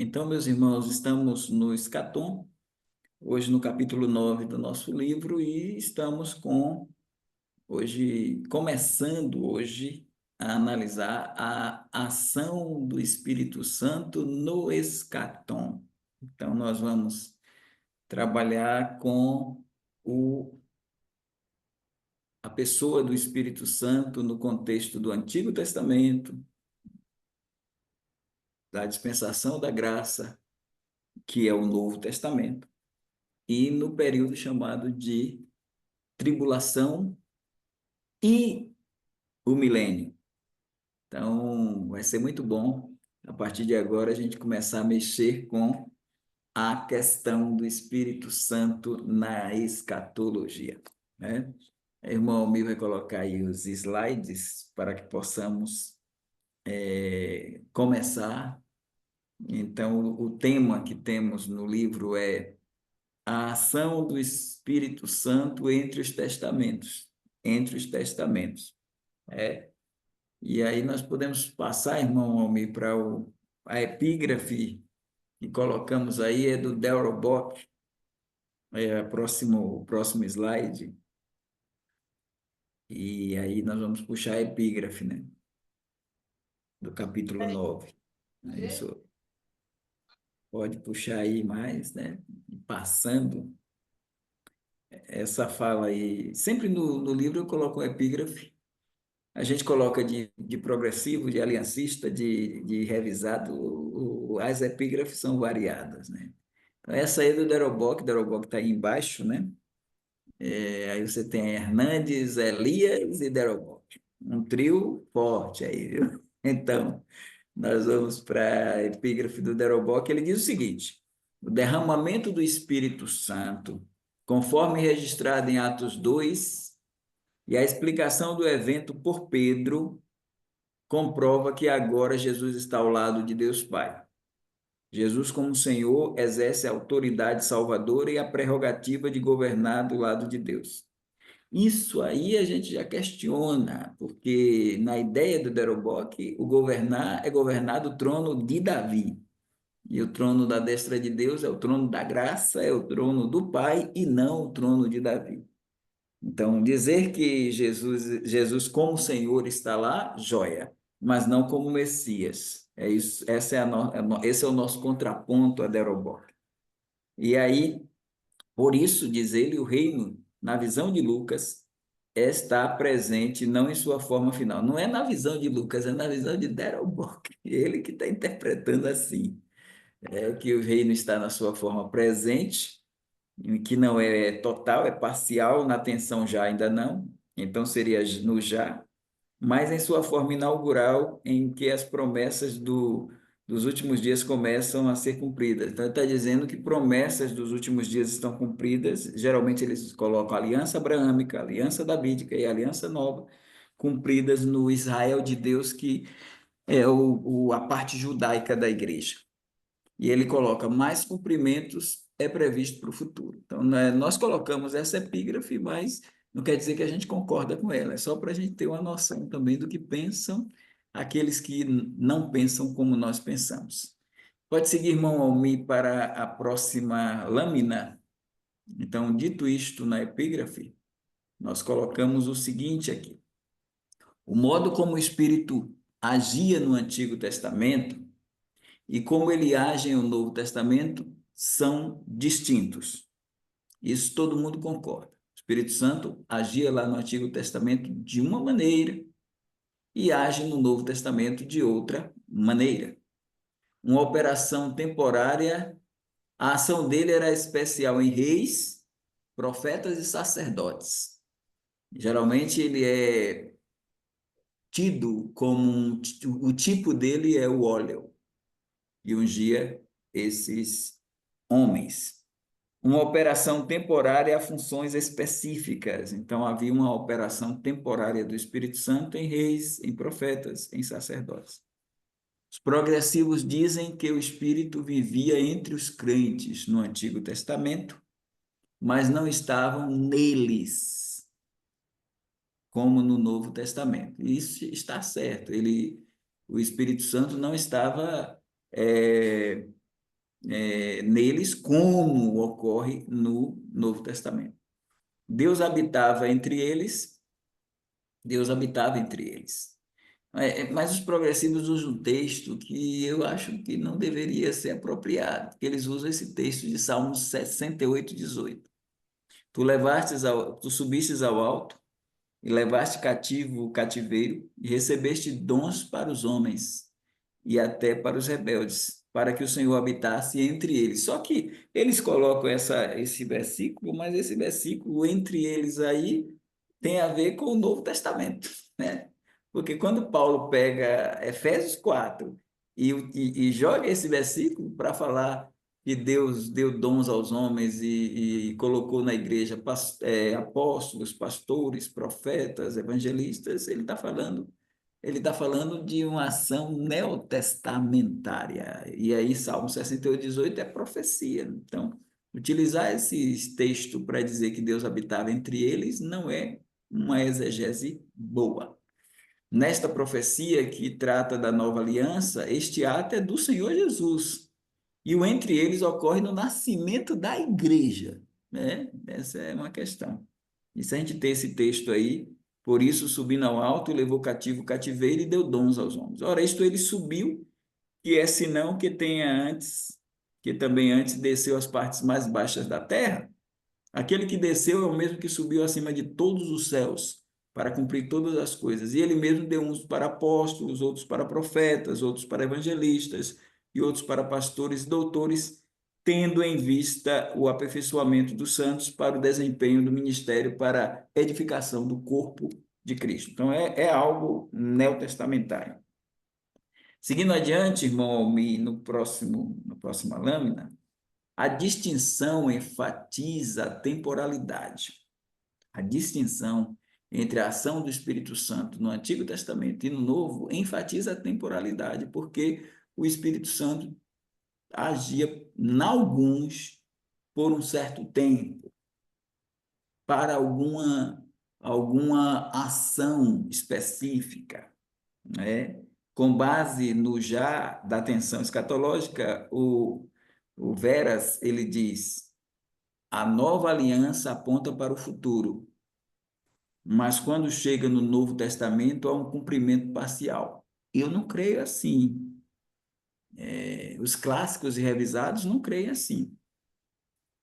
Então, meus irmãos, estamos no Escatom, hoje no capítulo 9 do nosso livro, e estamos começando hoje a analisar a ação do Espírito Santo no Escatom. Então, nós vamos trabalhar com o, a pessoa do Espírito Santo no contexto do Antigo Testamento, da dispensação da graça, que é o Novo Testamento, e no período chamado de tribulação e o milênio. Então, vai ser muito bom, a partir de agora, a gente começar a mexer com a questão do Espírito Santo na escatologia, né? O irmão Almir vai colocar aí os slides para que possamos começar. Então, o tema que temos no livro é a ação do Espírito Santo entre os testamentos. É. E aí nós podemos passar, irmão Almir, para a epígrafe que colocamos aí, é do Darrell Bock, o próximo slide, e aí nós vamos puxar a epígrafe, né, do capítulo 9. Isso pode puxar aí mais, né, passando essa fala aí. Sempre no livro eu coloco a epígrafe. A gente coloca de progressivo, de aliancista, de revisado, as epígrafes são variadas, né? Então, essa aí é do Derobock está aí embaixo, né? Aí você tem Hernandes, Elias e Derobock. Um trio forte aí, viu? Então, nós vamos para a epígrafe do Derobock. Ele diz o seguinte: o derramamento do Espírito Santo, conforme registrado em Atos 2, e a explicação do evento por Pedro comprova que agora Jesus está ao lado de Deus Pai. Jesus, como Senhor, exerce a autoridade salvadora e a prerrogativa de governar do lado de Deus. Isso aí a gente já questiona, porque na ideia do Derobock, o governar é governar do trono de Davi. E o trono da destra de Deus é o trono da graça, é o trono do Pai e não o trono de Davi. Então, dizer que Jesus como Senhor está lá, joia, mas não como Messias. É isso, esse é o nosso contraponto a Derobock. E aí, por isso, diz ele, o reino, na visão de Lucas, está presente não em sua forma final. Não é na visão de Lucas, é na visão de Derobock. Ele que está interpretando assim. É que o reino está na sua forma presente, que não é total, é parcial, na tensão já ainda não, então seria no já, mas em sua forma inaugural, em que as promessas dos últimos dias começam a ser cumpridas. Então, ele está dizendo que promessas dos últimos dias estão cumpridas, geralmente eles colocam a aliança abraâmica, a aliança davídica e a aliança nova, cumpridas no Israel de Deus, que é a parte judaica da igreja. E ele coloca mais cumprimentos é previsto para o futuro. Então, né, nós colocamos essa epígrafe, mas não quer dizer que a gente concorda com ela, é só para a gente ter uma noção também do que pensam aqueles que não pensam como nós pensamos. Pode seguir, irmão Almi, para a próxima lâmina. Então, dito isto na epígrafe, nós colocamos o seguinte aqui: o modo como o Espírito agia no Antigo Testamento e como ele age no Novo Testamento são distintos. Isso todo mundo concorda. O Espírito Santo agia lá no Antigo Testamento de uma maneira e age no Novo Testamento de outra maneira. Uma operação temporária, a ação dele era especial em reis, profetas e sacerdotes. Geralmente ele é tido como o tipo dele é o óleo e ungia esses homens. Uma operação temporária a funções específicas. Então, havia uma operação temporária do Espírito Santo em reis, em profetas, em sacerdotes. Os progressivos dizem que o Espírito vivia entre os crentes no Antigo Testamento, mas não estavam neles, como no Novo Testamento. Isso está certo. O Espírito Santo não estava neles, como ocorre no Novo Testamento. Deus habitava entre eles, Deus habitava entre eles. Mas os progressivos usam um texto que eu acho que não deveria ser apropriado, que eles usam esse texto de Salmos 68:18. Tu subistes ao alto e levaste cativo o cativeiro e recebeste dons para os homens e até para os rebeldes, para que o Senhor habitasse entre eles. Só que eles colocam esse versículo, mas esse versículo entre eles aí tem a ver com o Novo Testamento, né? Porque quando Paulo pega Efésios 4 e joga esse versículo para falar que Deus deu dons aos homens e colocou na igreja apóstolos, pastores, profetas, evangelistas, ele está falando de uma ação neotestamentária. E aí, Salmo 68:18 é profecia. Então, utilizar esse texto para dizer que Deus habitava entre eles não é uma exegese boa. Nesta profecia que trata da nova aliança, este ato é do Senhor Jesus. E o entre eles ocorre no nascimento da igreja, né? Essa é uma questão. E se a gente ter esse texto aí, por isso subindo ao alto, levou cativo o cativeiro e deu dons aos homens. Ora, isto ele subiu, que é senão que tenha antes, que também antes desceu às partes mais baixas da terra. Aquele que desceu é o mesmo que subiu acima de todos os céus para cumprir todas as coisas. E ele mesmo deu uns para apóstolos, outros para profetas, outros para evangelistas e outros para pastores e doutores, tendo em vista o aperfeiçoamento dos santos para o desempenho do ministério, para a edificação do corpo de Cristo. Então, é algo neotestamentário. Seguindo adiante, irmão Almi, na próxima lâmina, a distinção enfatiza a temporalidade. A distinção entre a ação do Espírito Santo no Antigo Testamento e no Novo enfatiza a temporalidade, porque o Espírito Santo agia em alguns por um certo tempo, para alguma ação específica, né? Com base no já da atenção escatológica, o Veras, ele diz: a nova aliança aponta para o futuro, mas quando chega no Novo Testamento há um cumprimento parcial. Eu não creio assim. Os clássicos e revisados não creem assim.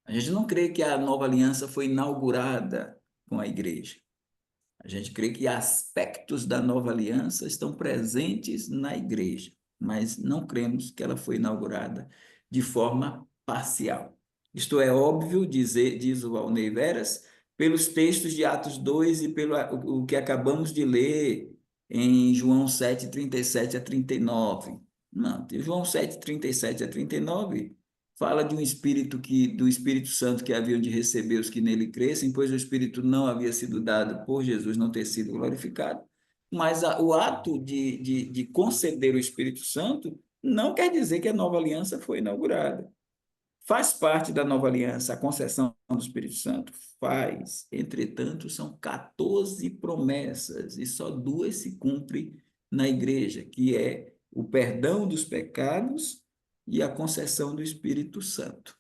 A gente não crê que a nova aliança foi inaugurada com a igreja. A gente crê que aspectos da nova aliança estão presentes na igreja, mas não cremos que ela foi inaugurada de forma parcial. Isto é óbvio, diz o Valnei Veras, pelos textos de Atos 2 e pelo o que acabamos de ler em João 7:37 a 39. Não, João 7:37 a 39 fala de um espírito do Espírito Santo que haviam de receber os que nele crescem, pois o Espírito não havia sido dado por Jesus não ter sido glorificado. Mas o ato de conceder o Espírito Santo não quer dizer que a nova aliança foi inaugurada. Faz parte da nova aliança a concessão do Espírito Santo? Faz. Entretanto, são 14 promessas e só duas se cumprem na igreja, que é o perdão dos pecados e a concessão do Espírito Santo.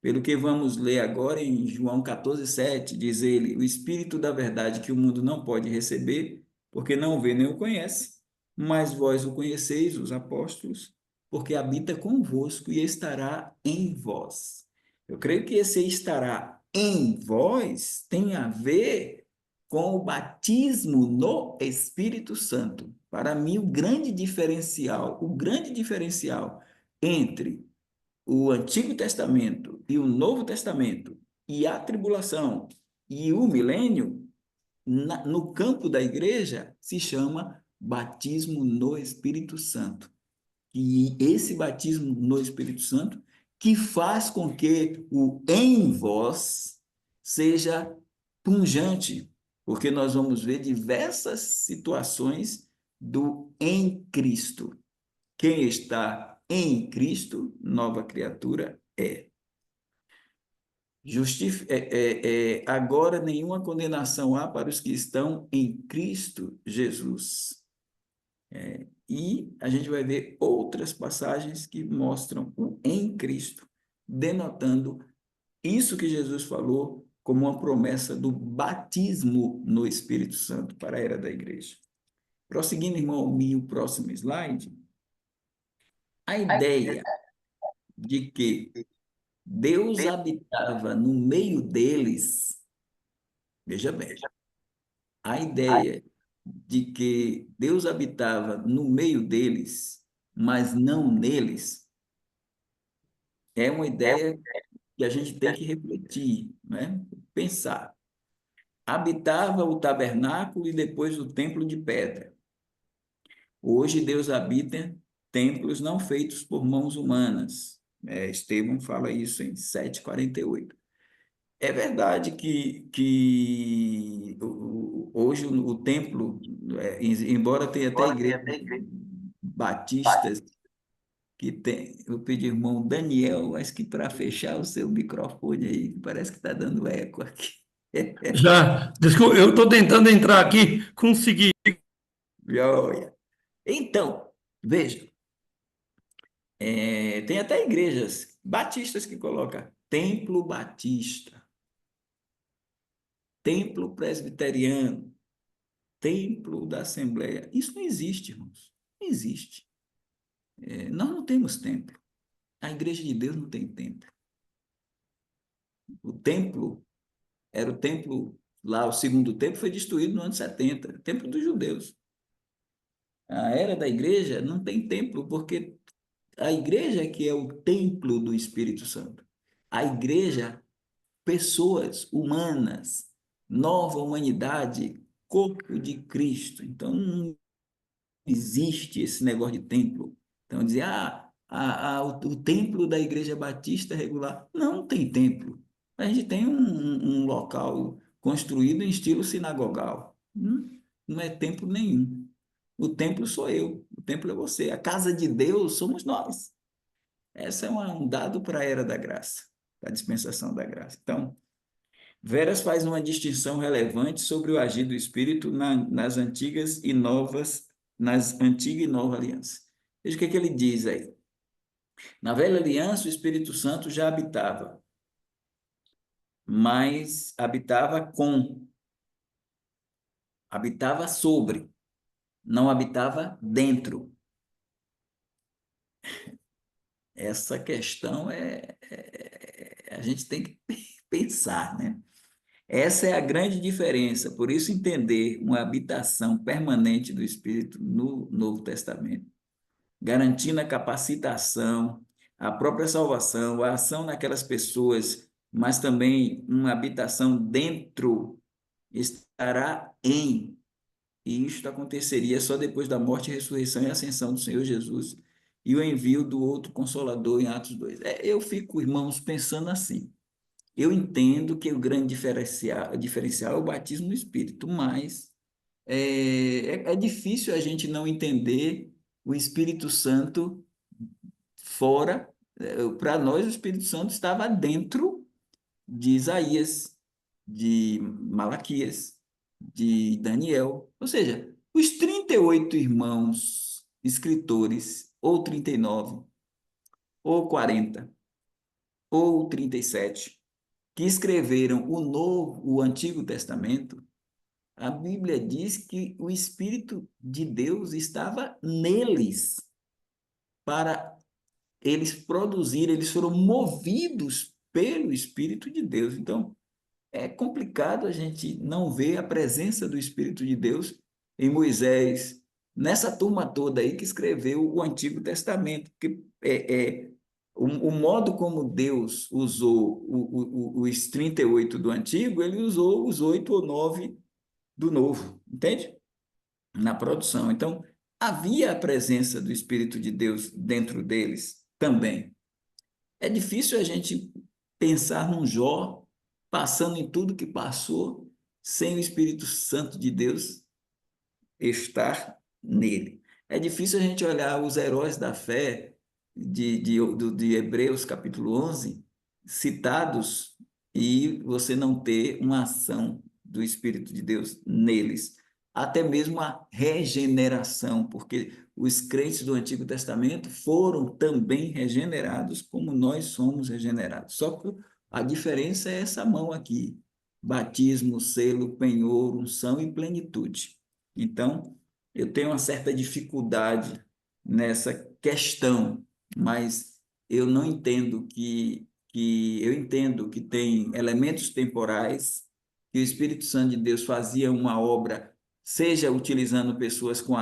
Pelo que vamos ler agora em João 14:7, diz ele: o Espírito da verdade que o mundo não pode receber, porque não o vê nem o conhece, mas vós o conheceis, os apóstolos, porque habita convosco e estará em vós. Eu creio que esse estará em vós tem a ver com o batismo no Espírito Santo. Para mim, o grande diferencial entre o Antigo Testamento e o Novo Testamento, e a tribulação e o milênio, no campo da igreja, se chama batismo no Espírito Santo. E esse batismo no Espírito Santo que faz com que o em vós seja punjante, porque nós vamos ver diversas situações do em Cristo. Quem está em Cristo, nova criatura é. Agora nenhuma condenação há para os que estão em Cristo Jesus. E a gente vai ver outras passagens que mostram o em Cristo, denotando isso que Jesus falou como uma promessa do batismo no Espírito Santo para a era da igreja. Prosseguindo, irmão, o próximo slide, a ideia de que Deus habitava no meio deles, veja bem, a ideia de que Deus habitava no meio deles, mas não neles, é uma ideia que a gente tem que refletir, né? Pensar. Habitava o tabernáculo e depois o templo de pedra. Hoje Deus habita em templos não feitos por mãos humanas. Estevão fala isso em 7:48. É verdade que hoje o templo, embora tenha até igrejas batistas que tem, eu pedi ao irmão Daniel, acho que para fechar o seu microfone aí, parece que está dando eco aqui. Já, desculpa, eu estou tentando entrar aqui, consegui. Joia. Então, veja, tem até igrejas batistas que colocam templo batista, templo presbiteriano, templo da Assembleia. Isso não existe, irmãos. Não existe. Nós não temos templo. A igreja de Deus não tem templo. O templo era o templo, lá o segundo templo foi destruído no ano 70, templo dos judeus. A era da igreja não tem templo, porque a igreja é que é o templo do Espírito Santo. A igreja, pessoas humanas, nova humanidade, corpo de Cristo. Então, não existe esse negócio de templo. Então, dizer, o templo da Igreja Batista regular. Não tem templo. A gente tem um local construído em estilo sinagogal. Não é templo nenhum. O templo sou eu, o templo é você. A casa de Deus somos nós. Esse é um dado para a era da graça, da dispensação da graça. Então, Veras faz uma distinção relevante sobre o agir do Espírito nas antigas e novas, nas antiga e nova aliança. Veja o que ele diz aí. Na velha aliança, o Espírito Santo já habitava, mas habitava sobre, não habitava dentro. Essa questão a gente tem que pensar, né? Essa é a grande diferença. Por isso, entender uma habitação permanente do Espírito no Novo Testamento, garantindo a capacitação, a própria salvação, a ação naquelas pessoas, mas também uma habitação dentro, estará em. E isto aconteceria só depois da morte, ressurreição e ascensão do Senhor Jesus e o envio do outro Consolador em Atos 2. Eu fico, irmãos, pensando assim. Eu entendo que o grande diferencial é o batismo no Espírito, mas é difícil a gente não entender o Espírito Santo fora. Para nós, o Espírito Santo estava dentro de Isaías, de Malaquias, de Daniel. Ou seja, os 38 irmãos escritores, ou 39, ou 40, ou 37, que escreveram o Antigo Testamento, a Bíblia diz que o Espírito de Deus estava neles para eles produzirem, eles foram movidos pelo Espírito de Deus. Então, é complicado a gente não ver a presença do Espírito de Deus em Moisés, nessa turma toda aí que escreveu o Antigo Testamento, porque o modo como Deus usou os 38 do Antigo, ele usou os 8 ou 9 do Novo, entende? Na produção. Então, havia a presença do Espírito de Deus dentro deles também. É difícil a gente pensar num Jó passando em tudo que passou sem o Espírito Santo de Deus estar nele. É difícil a gente olhar os heróis da fé de Hebreus capítulo 11 citados e você não ter uma ação do Espírito de Deus neles. até mesmo a regeneração, porque os crentes do Antigo Testamento foram também regenerados como nós somos regenerados. Só que a diferença é essa mão aqui: batismo, selo, penhor, unção e plenitude. Então, eu tenho uma certa dificuldade nessa questão, mas eu não entendo que eu entendo que tem elementos temporais, que o Espírito Santo de Deus fazia uma obra, seja utilizando pessoas com a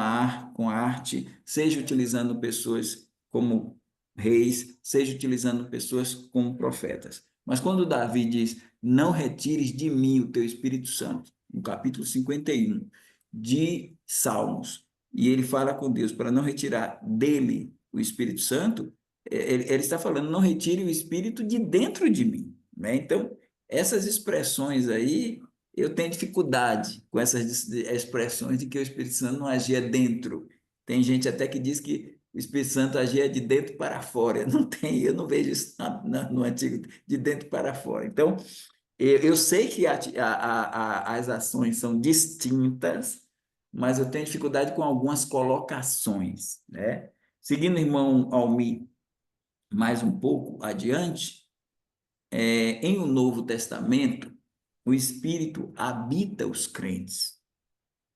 arte, seja utilizando pessoas como reis, seja utilizando pessoas como profetas. Mas quando Davi diz: não retires de mim o teu Espírito Santo, no capítulo 51 de Salmos, e ele fala com Deus para não retirar dele o Espírito Santo, ele está falando: não retire o Espírito de dentro de mim, né? Então, essas expressões aí, eu tenho dificuldade com essas expressões de que o Espírito Santo não agia dentro. Tem gente até que diz que o Espírito Santo agia de dentro para fora. Não tem, eu não vejo isso no Antigo, de dentro para fora. Então, eu sei que as ações são distintas, mas eu tenho dificuldade com algumas colocações, né? Seguindo o irmão Almi mais um pouco adiante, em o Novo Testamento, o Espírito habita os crentes,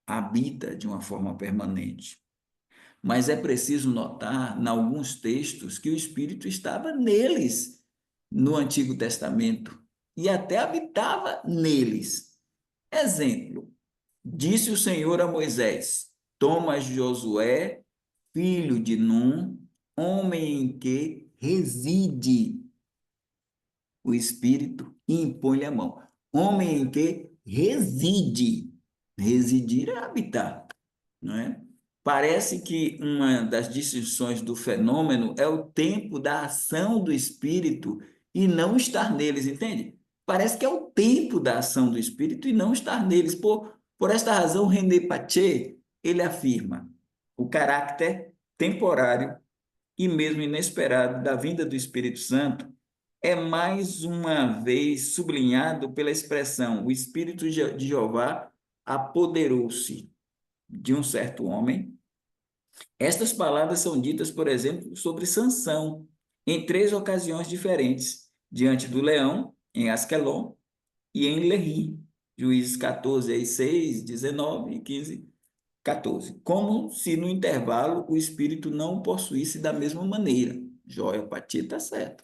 habita de uma forma permanente. Mas é preciso notar, em alguns textos, que o Espírito estava neles no Antigo Testamento e até habitava neles. Exemplo: disse o Senhor a Moisés: toma Josué, filho de Num, homem em que reside o Espírito, e impõe-lhe a mão. Homem em que reside. Residir é habitar, não é? Parece que uma das distinções do fenômeno é o tempo da ação do Espírito e não estar neles, entende? Parece que é o tempo da ação do Espírito e não estar neles. Por esta razão, René Pache, ele afirma o caráter temporário e mesmo inesperado da vinda do Espírito Santo é mais uma vez sublinhado pela expressão: o Espírito de Jeová apoderou-se de um certo homem. Estas palavras são ditas, por exemplo, sobre Sansão, em três ocasiões diferentes: diante do leão, em Asquelon, e em Lehi, Juízes 14, 6, 19, 15, 14. Como se no intervalo o espírito não o possuísse da mesma maneira. Joel Pati está certo.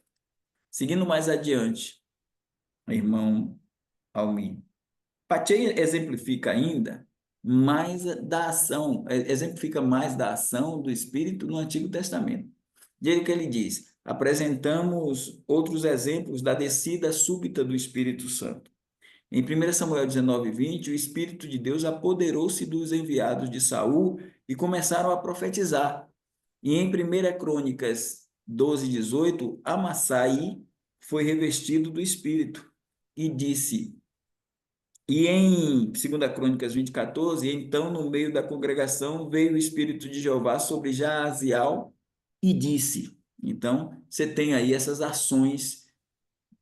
Seguindo mais adiante, irmão Almir. Pacheco exemplifica ainda mais da ação, exemplifica mais da ação do Espírito no Antigo Testamento. Diga que ele diz: apresentamos outros exemplos da descida súbita do Espírito Santo. Em 1 Samuel 19:20, o Espírito de Deus apoderou-se dos enviados de Saul e começaram a profetizar. E em 1 Crônicas 12:18, Amassai foi revestido do Espírito e disse: e em 2 Crônicas 20:14, então no meio da congregação veio o Espírito de Jeová sobre Jaaziel e disse. Então, você tem aí essas ações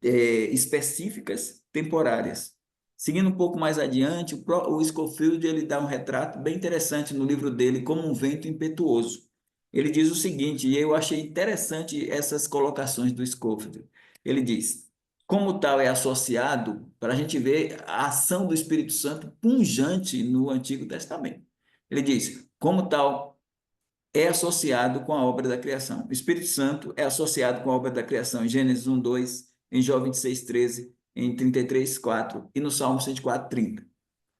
específicas, temporárias. Seguindo um pouco mais adiante, o Scofield ele dá um retrato bem interessante no livro dele, Como um Vento Impetuoso. Ele diz o seguinte, e eu achei interessante essas colocações do Scofield. Ele diz: como tal é associado, para a gente ver a ação do Espírito Santo punjante no Antigo Testamento. Ele diz: como tal é associado com a obra da criação. O Espírito Santo é associado com a obra da criação em Gênesis 1:2, em Jó 26:13, em 33:4 e no Salmo 104:30.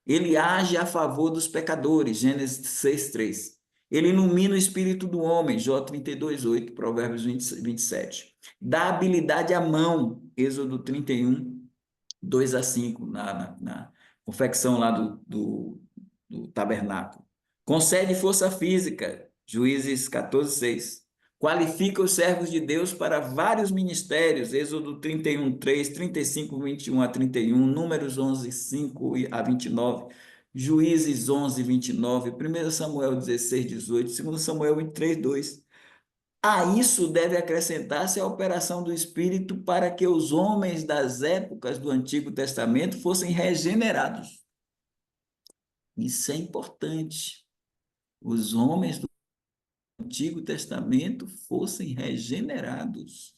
Ele age a favor dos pecadores, Gênesis 6:3. Ele ilumina o espírito do homem, Jó 32:8, Provérbios 27. Dá habilidade à mão, Êxodo 31, 2-5, na confecção lá do tabernáculo. Concede força física, Juízes 14:6. Qualifica os servos de Deus para vários ministérios, Êxodo 31:3, 35:21-31, Números 11:5-29, Juízes 11:29, 1 Samuel 16:18, 2 Samuel 23:2. A isso deve acrescentar-se a operação do Espírito para que os homens das épocas do Antigo Testamento fossem regenerados. Isso é importante. Os homens do Antigo Testamento fossem regenerados.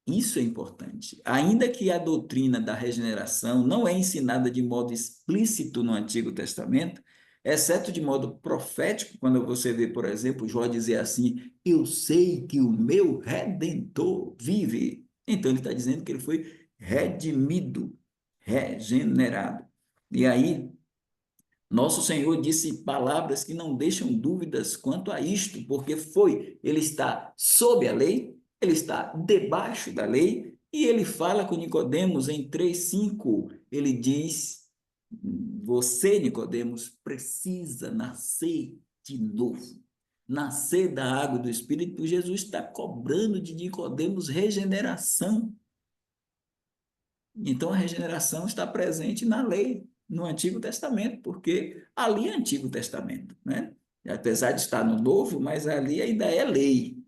Isso é importante. Ainda que a doutrina da regeneração não é ensinada de modo explícito no Antigo Testamento, exceto de modo profético, quando você vê, por exemplo, Jó dizer assim: Eu sei que o meu redentor vive. Então, ele está dizendo que ele foi redimido, regenerado. E aí, nosso Senhor disse palavras que não deixam dúvidas quanto a isto, porque ele está sob a lei, ele está debaixo da lei, e ele fala com Nicodemos em 3:5, ele diz: Você, Nicodemos, precisa nascer de novo. Nascer da água do Espírito, Jesus está cobrando de Nicodemos regeneração. Então, a regeneração está presente na lei, no Antigo Testamento, porque ali é Antigo Testamento, né? Apesar de estar no Novo, mas ali ainda é lei.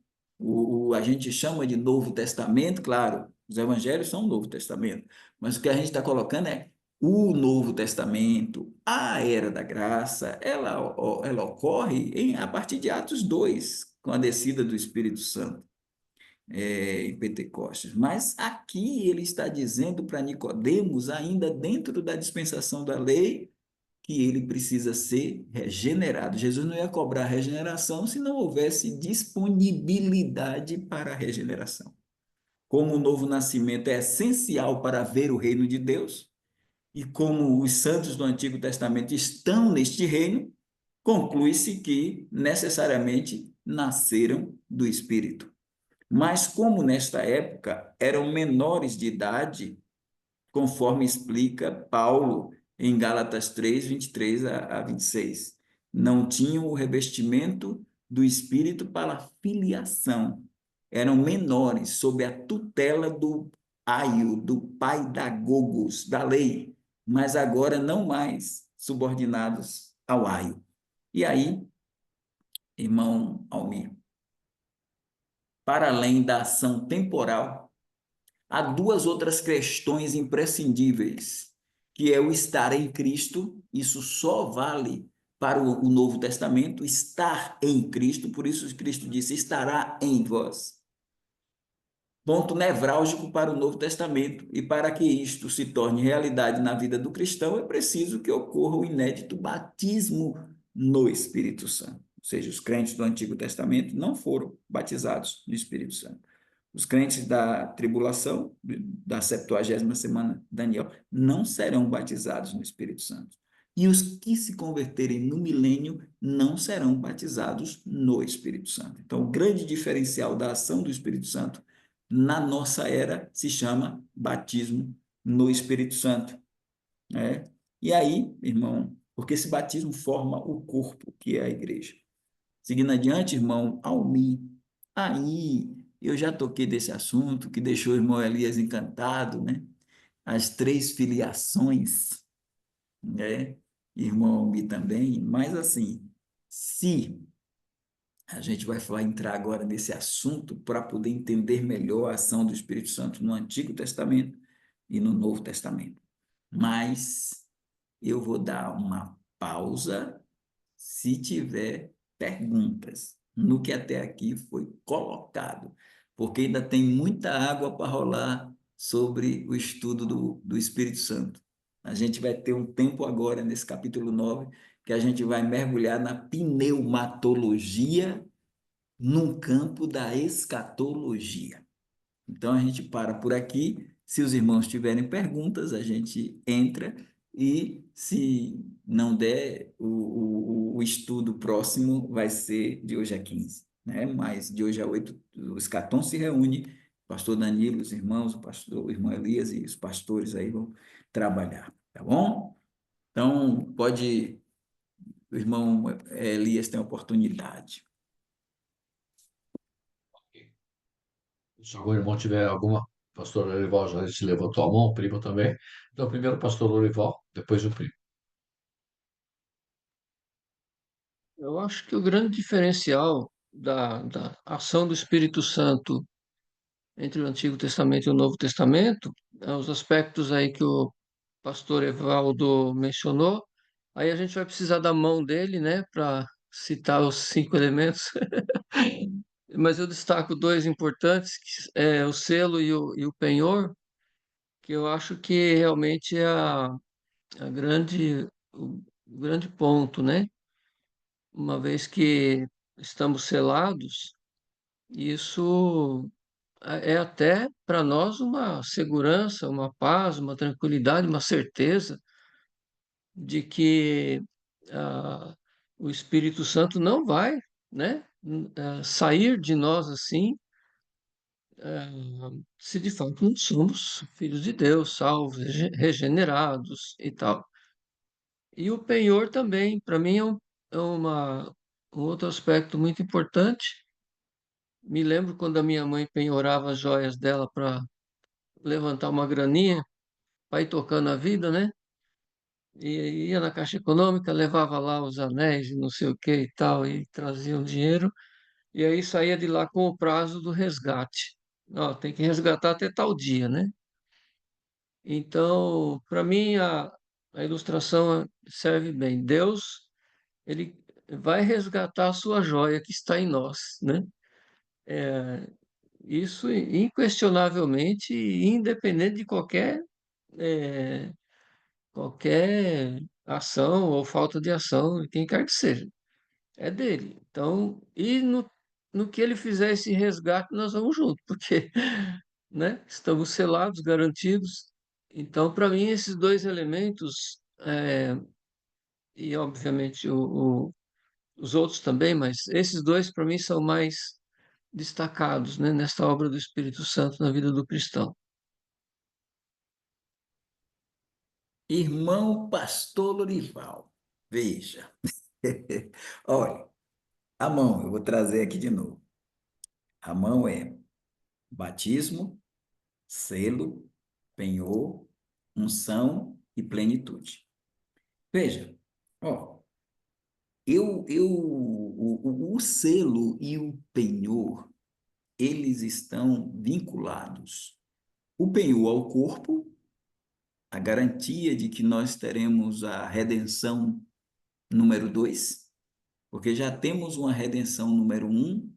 A gente chama de Novo Testamento, claro, os evangelhos são o Novo Testamento, mas o que a gente está colocando é o Novo Testamento, a Era da Graça, ela ocorre a partir de Atos 2, com a descida do Espírito Santo em Pentecostes. Mas aqui ele está dizendo para Nicodemos, ainda dentro da dispensação da lei, que ele precisa ser regenerado. Jesus não ia cobrar regeneração se não houvesse disponibilidade para a regeneração. Como o novo nascimento é essencial para ver o reino de Deus, e como os santos do Antigo Testamento estão neste reino, conclui-se que necessariamente nasceram do Espírito. Mas como nesta época eram menores de idade, conforme explica Paulo em Gálatas 3:23 a 26, não tinham o revestimento do Espírito para a filiação. Eram menores, sob a tutela do aio, do pai da gogos, da lei, mas agora não mais subordinados ao aio. E aí, irmão Almir, para além da ação temporal, há duas outras questões imprescindíveis, que é o estar em Cristo, isso só vale para o Novo Testamento, estar em Cristo, por isso Cristo disse, estará em vós. Ponto nevrálgico para o Novo Testamento, e para que isto se torne realidade na vida do cristão, é preciso que ocorra o inédito batismo no Espírito Santo. Ou seja, os crentes do Antigo Testamento não foram batizados no Espírito Santo. Os crentes da tribulação, da 70ª semana Daniel, não serão batizados no Espírito Santo. E os que se converterem no milênio não serão batizados no Espírito Santo. Então, o grande diferencial da ação do Espírito Santo na nossa era se chama batismo no Espírito Santo, né? E aí, irmão, porque esse batismo forma o corpo, que é a igreja. Seguindo adiante, irmão Almi, aí eu já toquei desse assunto que deixou o irmão Elias encantado, né? As três filiações, né? Irmão Almi também, mas assim, se a gente vai entrar agora nesse assunto para poder entender melhor a ação do Espírito Santo no Antigo Testamento e no Novo Testamento. Mas eu vou dar uma pausa se tiver perguntas no que até aqui foi colocado, porque ainda tem muita água para rolar sobre o estudo do Espírito Santo. A gente vai ter um tempo agora, nesse capítulo 9, que a gente vai mergulhar na pneumatologia num campo da escatologia. Então a gente para por aqui. Se os irmãos tiverem perguntas, a gente entra e se não der, o estudo próximo vai ser de hoje a 15, né? Mas de hoje a 8, o Escatom se reúne, o pastor Danilo, os irmãos, o irmão Elias e os pastores aí vão trabalhar, tá bom? Então, o irmão Elias tem a oportunidade. Se algum irmão tiver alguma, pastor Lorival já te levantou a mão, o primo também. Então, primeiro o pastor Lorival, depois o primo. Eu acho que o grande diferencial da ação do Espírito Santo entre o Antigo Testamento e o Novo Testamento, os aspectos aí que o pastor Evaldo mencionou, Aí a gente vai precisar da mão dele, né, para citar os 5 elementos. Mas eu destaco dois importantes, que é o selo e o penhor, que eu acho que realmente é o grande ponto, né? Uma vez que estamos selados, isso é até para nós uma segurança, uma paz, uma tranquilidade, uma certeza de que ah, o Espírito Santo não vai, né, sair de nós assim, se de fato não somos filhos de Deus, salvos, regenerados e tal. E o penhor também, para mim, um outro aspecto muito importante. Me lembro quando a minha mãe penhorava as joias dela para levantar uma graninha, para ir tocando a vida, né? E ia na Caixa Econômica, levava lá os anéis e não sei o que e tal, e trazia o dinheiro, e aí saía de lá com o prazo do resgate. Ó, tem que resgatar até tal dia, né? Então, para mim, a ilustração serve bem. Deus, ele vai resgatar a sua joia que está em nós, né? Isso inquestionavelmente, independente de eh, qualquer ação ou falta de ação, de quem quer que seja. É dele. Então, no que ele fizer esse resgate, nós vamos junto, porque, né, estamos selados, garantidos. Então, para mim, esses dois elementos, e obviamente os outros também, mas esses dois, para mim, são mais destacados, né, nesta obra do Espírito Santo na vida do cristão. Irmão Pastor Lorival, veja. Olha, a mão, eu vou trazer aqui de novo. A mão é batismo, selo, penhor, unção e plenitude. Veja, ó, o selo e o penhor, eles estão vinculados. O penhor ao corpo, a garantia de que nós teremos a redenção número 2, porque já temos uma redenção número 1,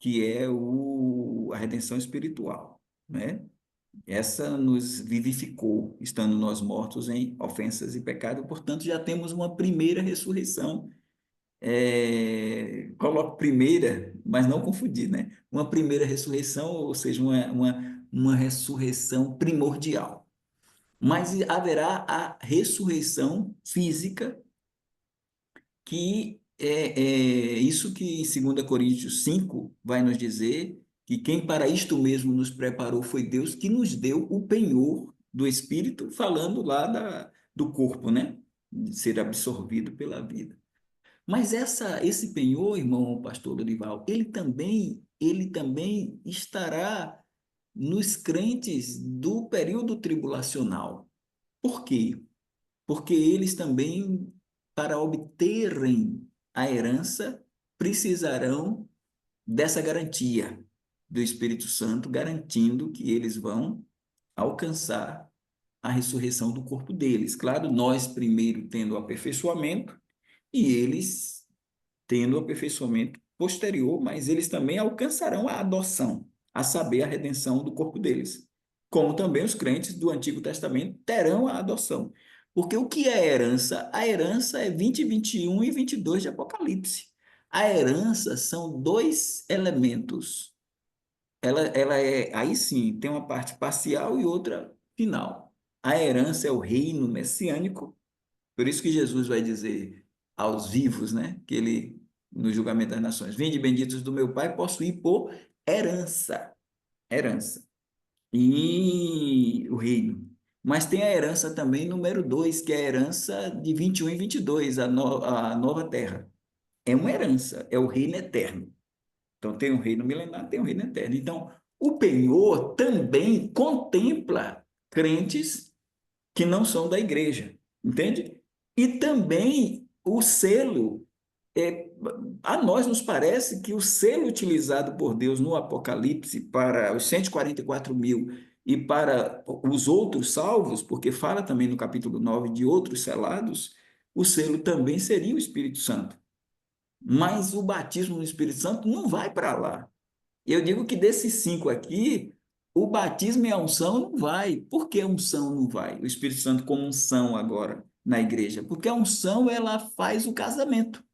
que é a redenção espiritual, né? Essa nos vivificou, estando nós mortos em ofensas e pecado, portanto, já temos uma primeira ressurreição. Coloco primeira, mas não confundir, né? Uma primeira ressurreição, ou seja, uma ressurreição primordial. Mas haverá a ressurreição física, que é isso que em 2 Coríntios 5 vai nos dizer, que quem para isto mesmo nos preparou foi Deus, que nos deu o penhor do Espírito, falando lá do corpo, né? De ser absorvido pela vida. Mas esse penhor, irmão pastor Dorival, ele também estará nos crentes do período tribulacional. Por quê? Porque eles também, para obterem a herança, precisarão dessa garantia do Espírito Santo, garantindo que eles vão alcançar a ressurreição do corpo deles. Claro, nós primeiro tendo o aperfeiçoamento e eles tendo o aperfeiçoamento posterior, mas eles também alcançarão a adoção, a saber, a redenção do corpo deles. Como também os crentes do Antigo Testamento terão a adoção. Porque o que é herança? A herança é 20, 21 e 22 de Apocalipse. A herança são dois elementos. Ela aí sim, tem uma parte parcial e outra final. A herança é o reino messiânico, por isso que Jesus vai dizer aos vivos, né, que ele, no julgamento das nações, vinde benditos do meu Pai, possuir por herança, herança, e o reino. Mas tem a herança também número 2, que é a herança de 21 e 22, a nova terra. É uma herança, é o reino eterno. Então tem o reino milenar, tem o reino eterno. Então, o penhor também contempla crentes que não são da igreja, entende? E também o selo, é, a nós nos parece que o selo utilizado por Deus no Apocalipse para os 144 mil e para os outros salvos, porque fala também no capítulo 9 de outros selados, o selo também seria o Espírito Santo. Mas o batismo no Espírito Santo não vai para lá. Eu digo que desses 5 aqui, o batismo e a unção não vai. Por que a unção não vai? O Espírito Santo como unção agora na igreja? Porque a unção ela faz o casamento.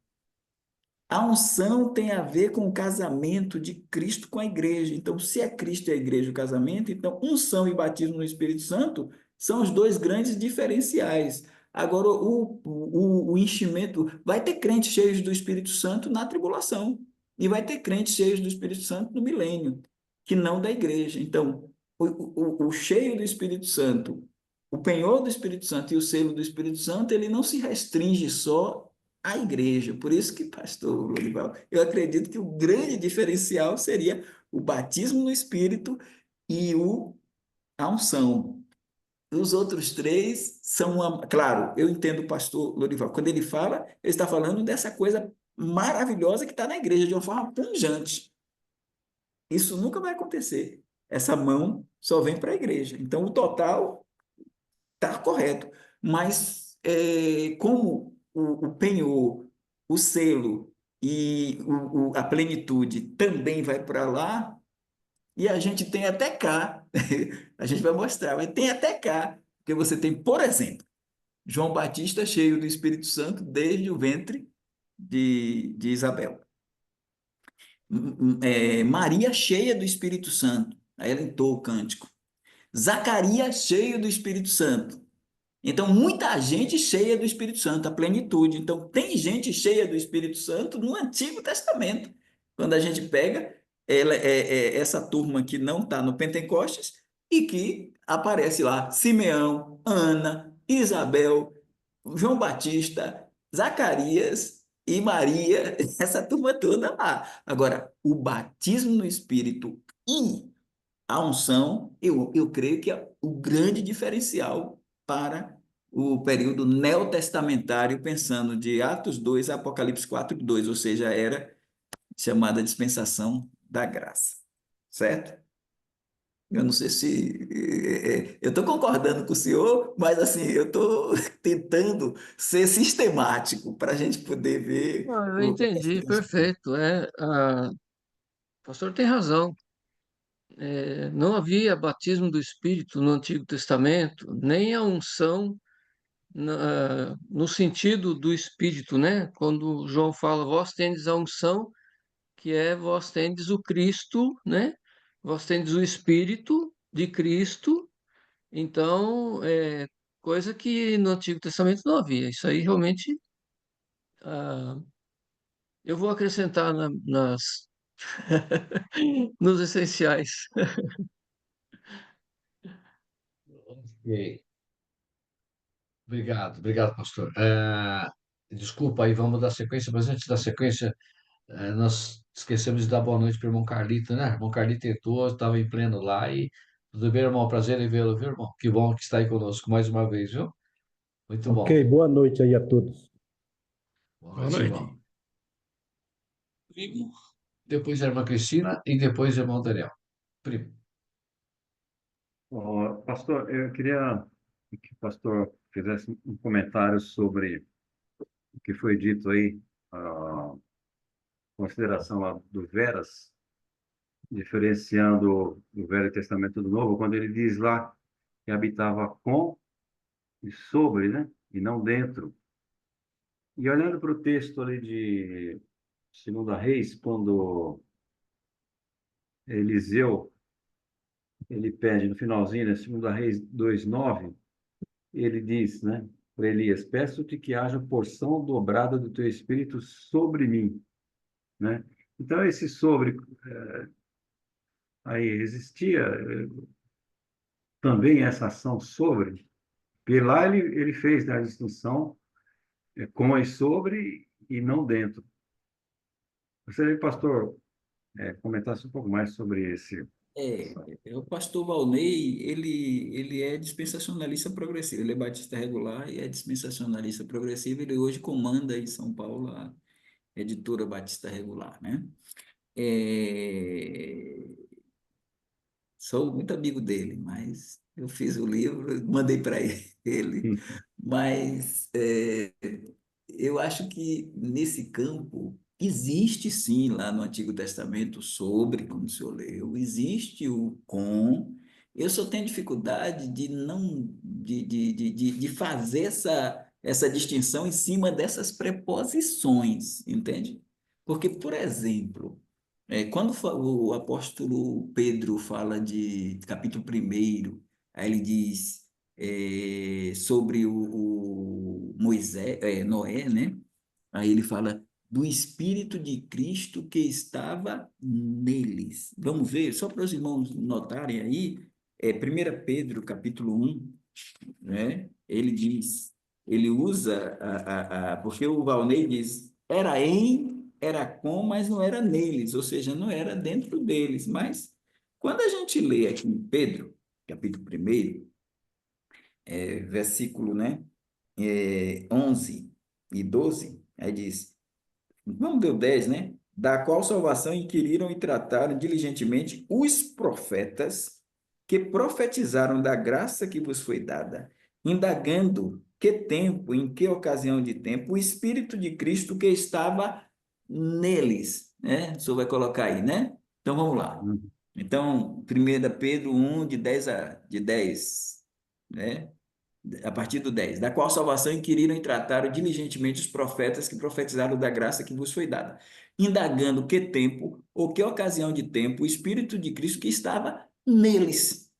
A unção tem a ver com o casamento de Cristo com a igreja. Então, se é Cristo e a igreja o casamento, então unção e batismo no Espírito Santo são os dois grandes diferenciais. Agora, o enchimento, vai ter crentes cheios do Espírito Santo na tribulação, e vai ter crentes cheios do Espírito Santo no milênio, que não da igreja. Então, o cheio do Espírito Santo, o penhor do Espírito Santo e o selo do Espírito Santo, ele não se restringe só a igreja. Por isso que, pastor Lorival, eu acredito que o grande diferencial seria o batismo no Espírito e a unção. Os outros três são, claro, eu entendo o pastor Lorival, quando ele fala, ele está falando dessa coisa maravilhosa que está na igreja, de uma forma pungente. Isso nunca vai acontecer. Essa mão só vem para a igreja. Então, o total está correto. Mas, como o penhor, o selo e a plenitude também vai para lá, e a gente tem até cá, a gente vai mostrar, mas tem até cá, porque você tem, por exemplo, João Batista cheio do Espírito Santo desde o ventre de Isabel. Maria cheia do Espírito Santo, aí ela entoa o cântico. Zacarias cheio do Espírito Santo. Então, muita gente cheia do Espírito Santo, a plenitude. Então, tem gente cheia do Espírito Santo no Antigo Testamento. Quando a gente pega essa turma que não está no Pentecostes e que aparece lá, Simeão, Ana, Isabel, João Batista, Zacarias e Maria, essa turma toda lá. Agora, o batismo no Espírito e a unção, eu creio que é o grande diferencial para o período neotestamentário, pensando de Atos 2 a Apocalipse 4:2, ou seja, era chamada dispensação da graça, certo? Eu não sei se eu estou concordando com o senhor, mas assim, eu estou tentando ser sistemático para a gente poder ver Não, eu o entendi, restante. perfeito. O pastor tem razão. Não havia batismo do Espírito no Antigo Testamento, nem a unção no sentido do Espírito, né? Quando João fala, vós tendes a unção, que é vós tendes o Cristo, né? Vós tendes o Espírito de Cristo. Então, coisa que no Antigo Testamento não havia. Isso aí realmente, ah, eu vou acrescentar nos essenciais. Ok. Obrigado, pastor. Desculpa aí, vamos dar sequência, mas antes da sequência, nós esquecemos de dar boa noite para o irmão Carlito, né? O irmão Carlito entrou, estava em pleno lá e tudo bem, irmão? Prazer em vê-lo, viu, irmão? Que bom que está aí conosco mais uma vez, viu? Muito Ok, bom. boa noite aí a todos. Boa Boa noite, irmão. noite. Primo. Depois a irmã Cristina e depois o irmão Daniel. Primo. Ó, pastor, eu queria que o pastor fizesse um comentário sobre o que foi dito aí, a consideração lá do Veras, diferenciando o Velho Testamento do Novo, quando ele diz lá que habitava com e sobre, né? E não dentro. E olhando para o texto ali de Segunda Reis, quando Eliseu, ele pede no finalzinho, né? Segunda Reis 2:9, ele diz, né, para Elias: peço-te que haja porção dobrada do teu espírito sobre mim, né? Então esse sobre aí existia também essa ação sobre, e lá ele fez, né, a distinção com e sobre e não dentro. Gostaria que o pastor comentasse um pouco mais sobre esse. O pastor Valnei, ele é dispensacionalista progressivo, ele é batista regular e é dispensacionalista progressivo, ele hoje comanda em São Paulo a editora Batista Regular, né? É, Sou muito amigo dele, mas eu fiz o livro, mandei para ele. Mas eu acho que nesse campo existe sim lá no Antigo Testamento sobre, como o senhor leu, existe o com. Eu só tenho dificuldade de não de fazer essa distinção em cima dessas preposições, entende? Porque, por exemplo, quando o apóstolo Pedro fala de capítulo 1, aí ele diz sobre o Moisés, Noé, né? Aí ele fala do Espírito de Cristo que estava neles. Vamos ver, só para os irmãos notarem aí, 1 Pedro, capítulo 1, né? Ele diz, ele usa, porque o Valnei diz, era em, era com, mas não era neles, ou seja, não era dentro deles. Mas quando a gente lê aqui em Pedro, capítulo 1, versículo, né? 11 e 12, aí diz, vamos ver o 10, né? Da qual salvação inquiriram e trataram diligentemente os profetas que profetizaram da graça que vos foi dada, indagando que tempo, em que ocasião de tempo, o Espírito de Cristo que estava neles, né? O senhor vai colocar aí, né? Então vamos lá. Uhum. Então, 1 Pedro 1, de dez, né? A partir do 10, da qual salvação inquiriram e trataram diligentemente os profetas que profetizaram da graça que vos foi dada, indagando que tempo ou que ocasião de tempo o Espírito de Cristo que estava neles.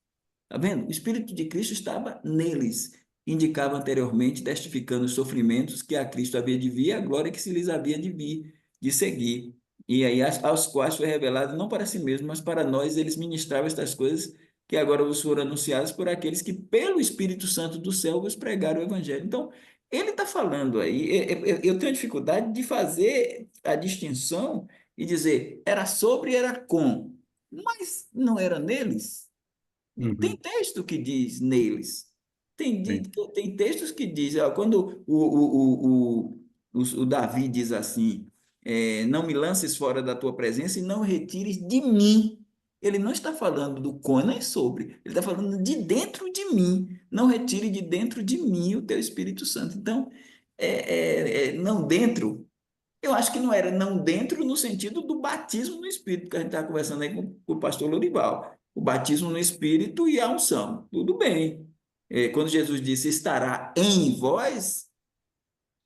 Está vendo? O Espírito de Cristo estava neles. Indicava anteriormente, testificando os sofrimentos que a Cristo havia de vir e a glória que se lhes havia de vir, de seguir. E aí, aos quais foi revelado, não para si mesmo, mas para nós, eles ministravam estas coisas que agora vos foram anunciadas por aqueles que, pelo Espírito Santo do céu, vos pregaram o Evangelho. Então, ele está falando aí, eu tenho dificuldade de fazer a distinção e dizer era sobre e era com, mas não era neles. Tem Uhum. texto que diz neles. Sim. Tem textos que dizem, ó, quando o Davi diz assim, não me lances fora da tua presença e não retires de mim. Ele não está falando do com nem sobre, ele está falando de dentro de mim. Não retire de dentro de mim o teu Espírito Santo. Então, não dentro, eu acho que não era não dentro no sentido do batismo no Espírito, que a gente estava conversando aí com o pastor Lorival. O batismo no Espírito e a unção. Tudo bem. Quando Jesus disse estará em vós,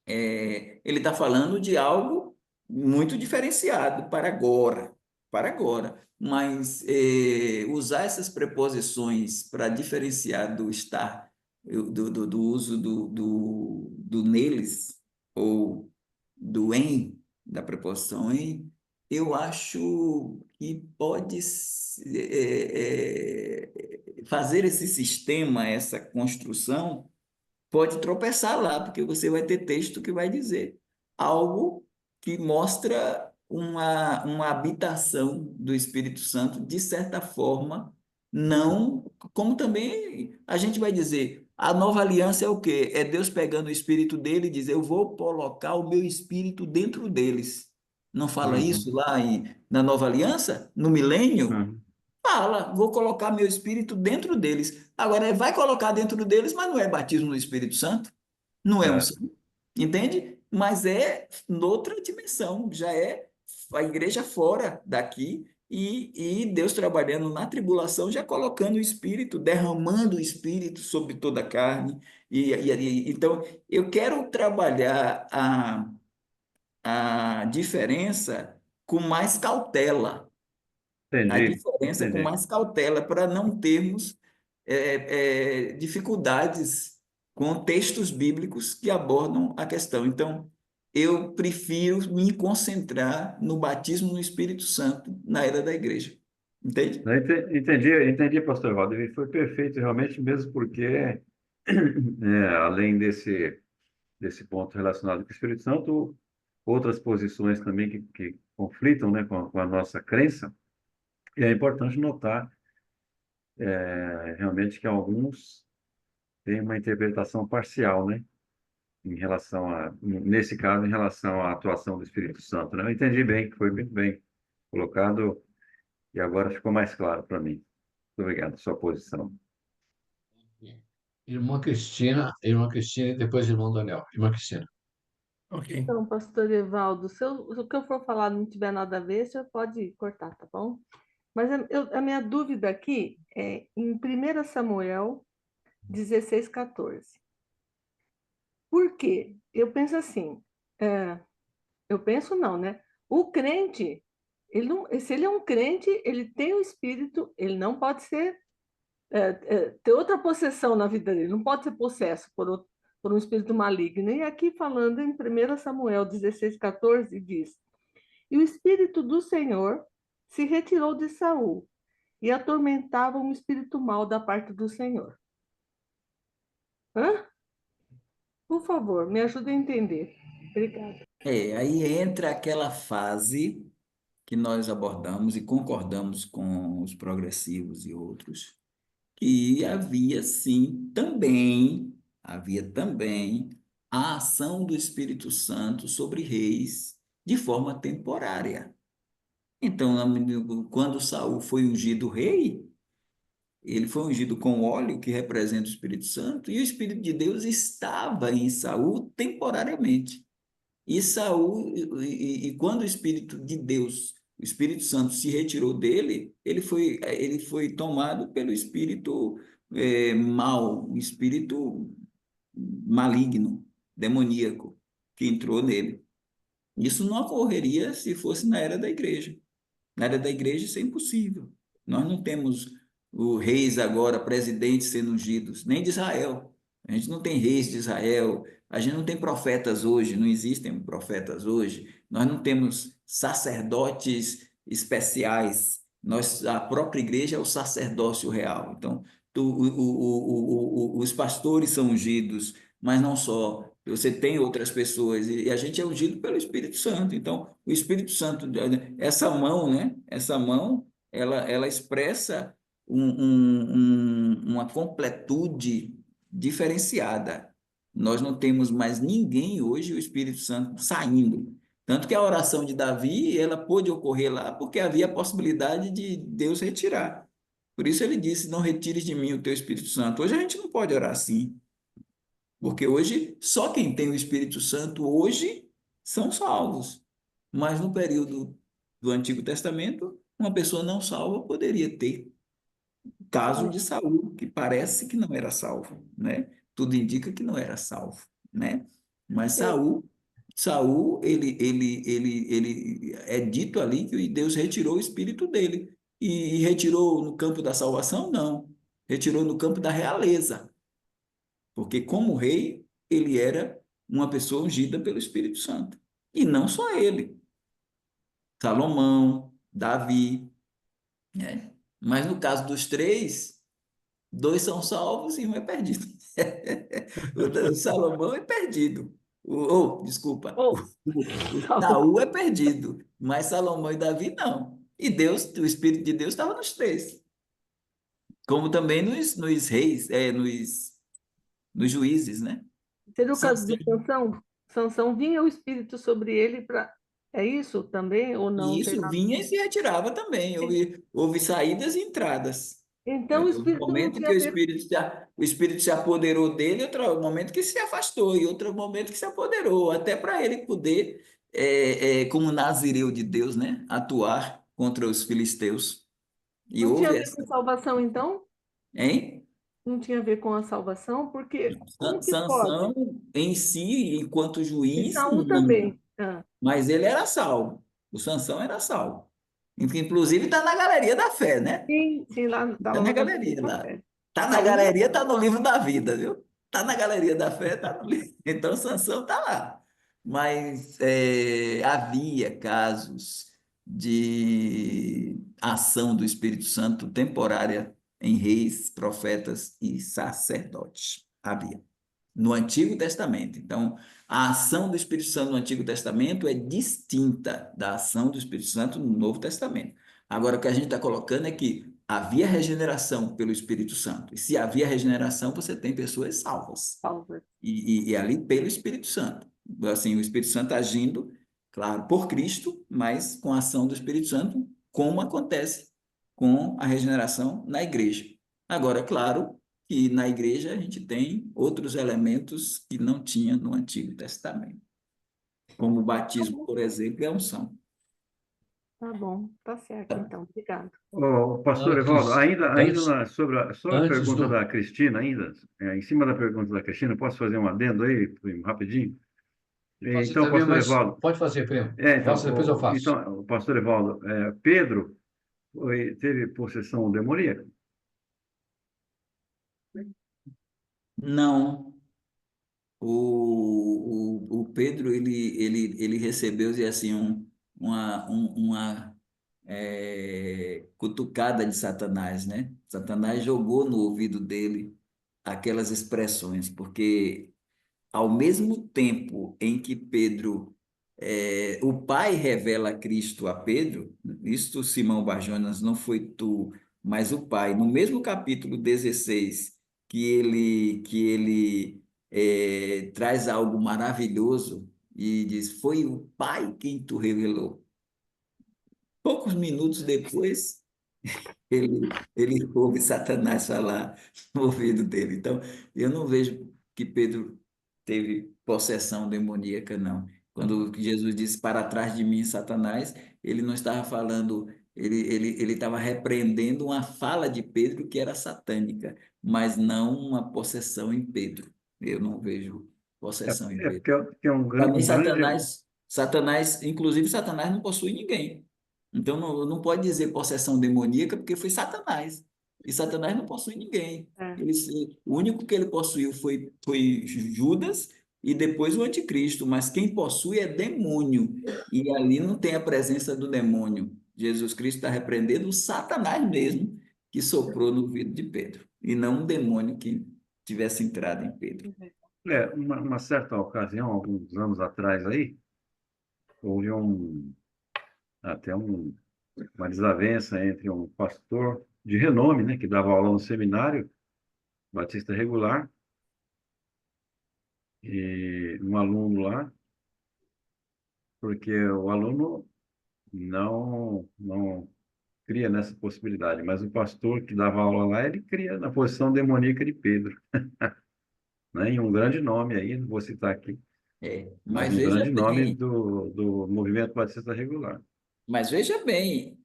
ele está falando de algo muito diferenciado para agora. Para agora. Mas usar essas preposições para diferenciar do estar, do uso do neles, ou do em, da preposição em, eu acho que pode fazer esse sistema, essa construção, pode tropeçar lá, porque você vai ter texto que vai dizer algo que mostra uma habitação do Espírito Santo, de certa forma, não, como também a gente vai dizer, a nova aliança é o quê? É Deus pegando o espírito dele e dizer, eu vou colocar o meu espírito dentro deles. Não fala Uhum. isso lá na nova aliança, no milênio? Uhum. Fala, vou colocar meu espírito dentro deles. Agora, ele vai colocar dentro deles, mas não é batismo no Espírito Santo, não é um, Certo. entende? Mas é noutra dimensão, já é a igreja fora daqui e Deus trabalhando na tribulação, já colocando o Espírito, derramando o Espírito sobre toda a carne. Então, eu quero trabalhar a diferença com mais cautela, a Entendi. diferença com Entendi. mais cautela para não termos dificuldades com textos bíblicos que abordam a questão. Então, eu prefiro me concentrar no batismo no Espírito Santo na era da igreja. Entende? Não, entendi, pastor Valdir, e foi perfeito realmente mesmo porque, além desse ponto relacionado com o Espírito Santo, outras posições também que conflitam, né, com a nossa crença, e é importante notar realmente que alguns têm uma interpretação parcial, né, nesse caso, em relação à atuação do Espírito Santo, né? Eu entendi bem, que foi muito bem colocado e agora ficou mais claro para mim. obrigado, sua posição. Irmã Cristina e depois irmão Daniel. Irmã Cristina. Ok. Então, pastor Evaldo, se o que eu for falar não tiver nada a ver, você pode cortar, tá bom? Mas a minha dúvida aqui é em 1 Samuel 16:14. Por quê? Eu penso assim, eu penso não, né? O crente, se ele é um crente, ele tem o espírito, ele não pode ser, ter outra possessão na vida dele, não pode ser possesso por um espírito maligno. E aqui falando em 1 Samuel 16:14 diz: E o espírito do Senhor se retirou de Saul e atormentava um espírito mau da parte do Senhor. Hã? Por favor, me ajude a entender. Obrigada. Aí entra aquela fase que nós abordamos e concordamos com os progressivos e outros, que havia também a ação do Espírito Santo sobre reis de forma temporária. Então, quando Saul foi ungido rei, ele foi ungido com óleo, que representa o Espírito Santo, e o Espírito de Deus estava em Saul temporariamente. E Saul, e quando o Espírito de Deus, o Espírito Santo se retirou dele, ele foi tomado pelo espírito mau, um espírito maligno, demoníaco, que entrou nele. Isso não ocorreria se fosse na era da igreja. Na área da igreja isso é impossível. Nós não temos reis agora, presidentes sendo ungidos, nem de Israel. A gente não tem reis de Israel, a gente não tem profetas hoje, não existem profetas hoje. Nós não temos sacerdotes especiais. A própria igreja é o sacerdócio real. Então, os pastores são ungidos, mas não só. Você tem outras pessoas, e a gente é ungido pelo Espírito Santo. Então, o Espírito Santo, essa mão, né? Essa mão, ela expressa uma completude diferenciada. Nós não temos mais ninguém hoje, o Espírito Santo saindo. Tanto que a oração de Davi, ela pôde ocorrer lá porque havia a possibilidade de Deus retirar. Por isso ele disse: Não retires de mim o teu Espírito Santo. Hoje a gente não pode orar assim, porque hoje só quem tem o Espírito Santo hoje são salvos. Mas no período do Antigo Testamento, uma pessoa não salva poderia ter. Caso de Saul, que parece que não era salvo, né? Tudo indica que não era salvo, né? Mas Saul, ele é dito ali que Deus retirou o espírito dele. E retirou no campo da salvação? Não. Retirou no campo da realeza. Porque como rei, ele era uma pessoa ungida pelo Espírito Santo. E não só ele. Salomão, Davi, né? Mas no caso dos três, dois são salvos e um é perdido. O Salomão é perdido. Desculpa. Oh, O Saul é perdido, mas Salomão e Davi não. E Deus, o Espírito de Deus estava nos três. Como também nos reis, nos juízes, né? seria o caso Sansão. de Sansão? Sansão vinha o espírito sobre ele para. É isso também ou não? E Não tem isso nada. vinha e se retirava também. Houve saídas e entradas. Então o Houve um espírito não momento tinha que a ver. o Espírito se apoderou dele, outro momento que se afastou, e outro momento que se apoderou, até para ele poder, como nazireu de Deus, né, atuar contra os filisteus. E Não tinha a houve ver com essa, salvação, então? hein? Não tinha a ver com a salvação? Porque como que Sansão pode? em si, enquanto E juiz, Saul não. também. Ah, Mas ele era salvo. O Sansão era salvo. Inclusive está na galeria da fé, né? sim, sim, lá, tá Está lá na na Galeria galeria da lá. Fé. Está na Saul, galeria, está no livro da vida, viu? Está na galeria da fé, está no livro. Então Sansão está lá. Mas havia casos de ação do Espírito Santo temporária em reis, profetas e sacerdotes. Havia no Antigo Testamento. Então, a ação do Espírito Santo no Antigo Testamento é distinta da ação do Espírito Santo no Novo Testamento. Agora, o que a gente está colocando é que havia regeneração pelo Espírito Santo. E se havia regeneração, você tem pessoas salvas. salva. E ali pelo Espírito Santo. Assim, o Espírito Santo agindo, claro, por Cristo, mas com a ação do Espírito Santo, como acontece com a regeneração na igreja. Agora, claro que na igreja a gente tem outros elementos que não tinha no Antigo Testamento, como o Tá batismo, bom, por exemplo, e a unção. tá bom, tá certo, então. Obrigado. Pastor Evaldo, Antes, ainda antes, sobre a antes pergunta do. da Cristina, em cima da pergunta da Cristina, posso fazer um adendo aí, rapidinho? Fazer Então, também, pastor mas Evaldo, pode fazer, primo. então, Faça, depois eu faço. o pastor Evaldo, Pedro teve possessão demoníaca? Não, o Pedro, ele recebeu assim, uma cutucada de Satanás, né? Satanás jogou no ouvido dele aquelas expressões, porque ao mesmo tempo em que Pedro, o Pai revela Cristo a Pedro, isto, Simão Barjonas, não foi tu, mas o Pai, no mesmo capítulo 16, que ele traz algo maravilhoso e diz: Foi o Pai quem tu revelou. Poucos minutos depois, ele ouve Satanás falar no ouvido dele. Então, eu não vejo que Pedro teve possessão demoníaca, não. Quando Jesus disse para trás de mim, Satanás, ele não estava falando, ele estava repreendendo uma fala de Pedro que era satânica, mas não uma possessão em Pedro. Eu não vejo possessão em Pedro. Porque é Para mim, um grande. Inclusive, Satanás não possui ninguém. Então, não pode dizer possessão demoníaca, porque foi Satanás. E Satanás não possui ninguém. É, O único que ele possuiu foi Judas e depois o anticristo, mas quem possui é demônio. E ali não tem a presença do demônio. Jesus Cristo está repreendendo o Satanás mesmo, que soprou no ouvido de Pedro, e não um demônio que tivesse entrado em Pedro. Uma certa ocasião, alguns anos atrás aí, houve até uma desavença entre um pastor de renome, né, que dava aula no seminário Batista Regular, e um aluno lá, porque o aluno não cria nessa possibilidade, mas o pastor que dava aula lá, ele cria na posição demoníaca de Pedro, né, e um grande nome aí, não vou citar aqui, mas Mas um veja grande nome bem, do movimento Batista Regular. mas veja bem,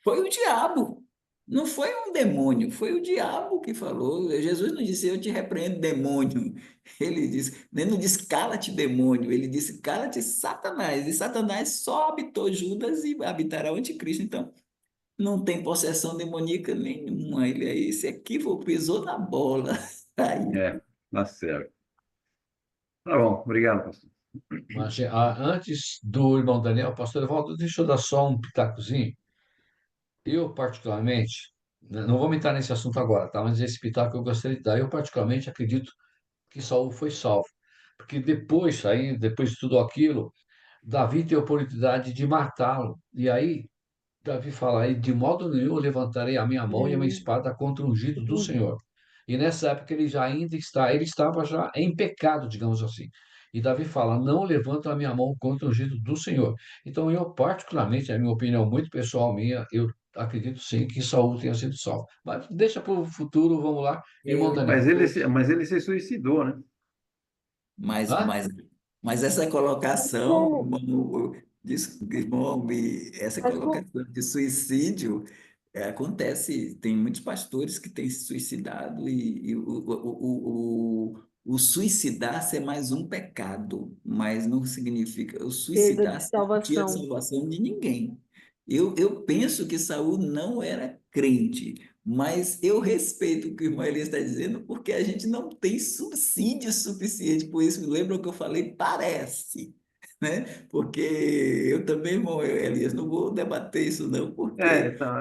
foi o diabo. Não foi um demônio, foi o diabo que falou. Jesus não disse, eu te repreendo, demônio. Ele não disse, cala-te, demônio. Ele disse, cala-te, Satanás. E Satanás só habitou Judas e habitará o anticristo. Então, não tem possessão demoníaca nenhuma. Ele aí se equivocou, pisou na bola. Aí, Tá certo. Tá bom, obrigado, pastor. Mas, antes do irmão Daniel, pastor Evaldo, deixa eu dar só um pitacozinho. Eu, particularmente, né, não vou entrar nesse assunto agora, tá? Mas esse pitaco eu gostaria de dar. Eu, particularmente, acredito que Saul foi salvo. Porque depois de tudo aquilo, Davi tem a oportunidade de matá-lo. E aí, Davi fala aí, de modo nenhum eu levantarei a minha mão e a minha é, espada contra o ungido do Senhor. E nessa época ele estava já em pecado, digamos assim. E Davi fala, não levanto a minha mão contra o ungido do Senhor. Então eu, particularmente, a minha opinião muito pessoal minha, eu acredito sim que Saul tenha sido salvo. Mas deixa para o futuro, vamos lá. Irmão eu, Daniel, eu Mas ele se suicidou, né? Mas, hã? mas, mas essa colocação, irmão, essa mas com- colocação de suicídio acontece, tem muitos pastores que têm se suicidado e o suicidar-se é mais um pecado, mas não significa, o perda de suicidar-se não tira a salvação. salvação de ninguém. Eu penso que Saul não era crente, mas eu respeito o que o irmão Elias está dizendo, porque a gente não tem subsídio suficiente por isso. Lembra o que eu falei? Parece, né? Porque eu também, irmão Elias, não vou debater isso não, porque Então,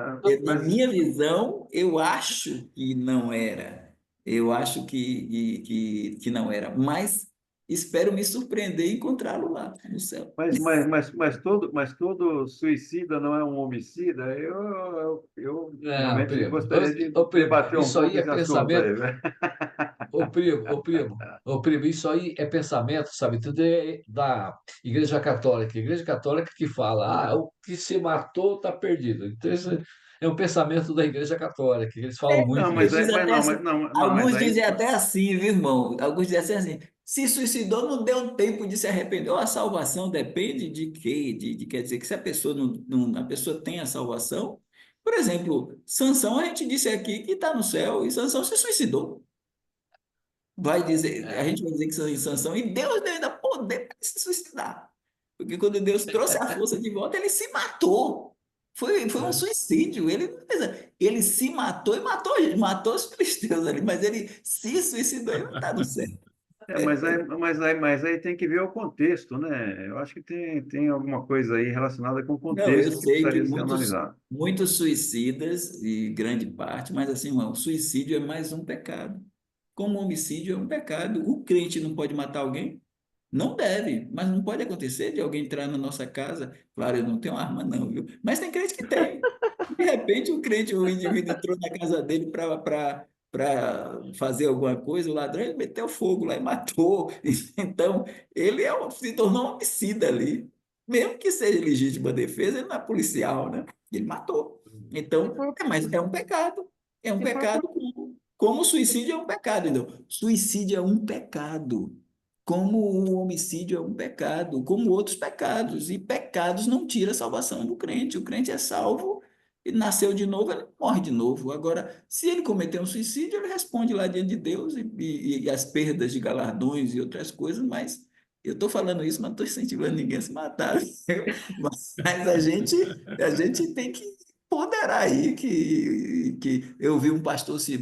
na mas minha visão, eu acho que não era. Eu acho que não era, mas espero me surpreender e encontrá-lo lá no céu. mas todo suicida não é um homicida? Eu Não, realmente primo. gostaria de Ô, primo, debater um isso aí pouco é esse assunto pensamento. aí, né? Ô primo, isso aí é pensamento, sabe? Tudo é da Igreja Católica. Igreja Católica que fala, o que se matou está perdido. Então, isso é um pensamento da Igreja Católica, que eles falam Não, muito Porque isso. diz mas até não, assim, mas alguns aí dizem até assim, viu, irmão? Alguns dizem assim, se suicidou, não deu tempo de se arrepender. Ou a salvação depende de quê? Quer dizer que se a pessoa a pessoa tem a salvação, por exemplo, Sansão, a gente disse aqui que está no céu, e Sansão se suicidou. Vai dizer, a É, gente vai dizer que Sansão, e Deus deu ainda poder para se suicidar. Porque quando Deus trouxe a força de volta, ele se matou. Foi um é, suicídio. Ele, não fez- ele se matou e matou os filisteus ali, mas ele se suicidou e não está no céu. mas aí tem que ver o contexto, né? Eu acho que tem alguma coisa aí relacionada com o Não, eu contexto que sei que precisaria ser analisado. muitos suicidas, e grande parte, mas assim, irmão, o suicídio é mais um pecado. Como o homicídio é um pecado. O crente não pode matar alguém? Não deve, mas não pode acontecer de alguém entrar na nossa casa. Claro, eu não tenho arma, não, viu? Mas tem crente que tem. De repente, o indivíduo entrou na casa dele para fazer alguma coisa, o ladrão, ele meteu fogo lá e matou. Então, ele se tornou um homicida ali. Mesmo que seja legítima defesa, ele não é policial, né? Ele matou. Se Então, for, mas é um pecado. É um se for por pecado como o suicídio é um pecado, entendeu? Suicídio é um pecado como o homicídio é um pecado, como outros pecados. E pecados não tiram a salvação do crente. O crente é salvo e nasceu de novo, ele morre de novo. Agora, se ele cometer um suicídio, ele responde lá diante de Deus e as perdas de galardões e outras coisas, mas eu estou falando isso, mas não estou incentivando ninguém a se matar. Mas a gente tem que ponderar aí que eu vi um pastor se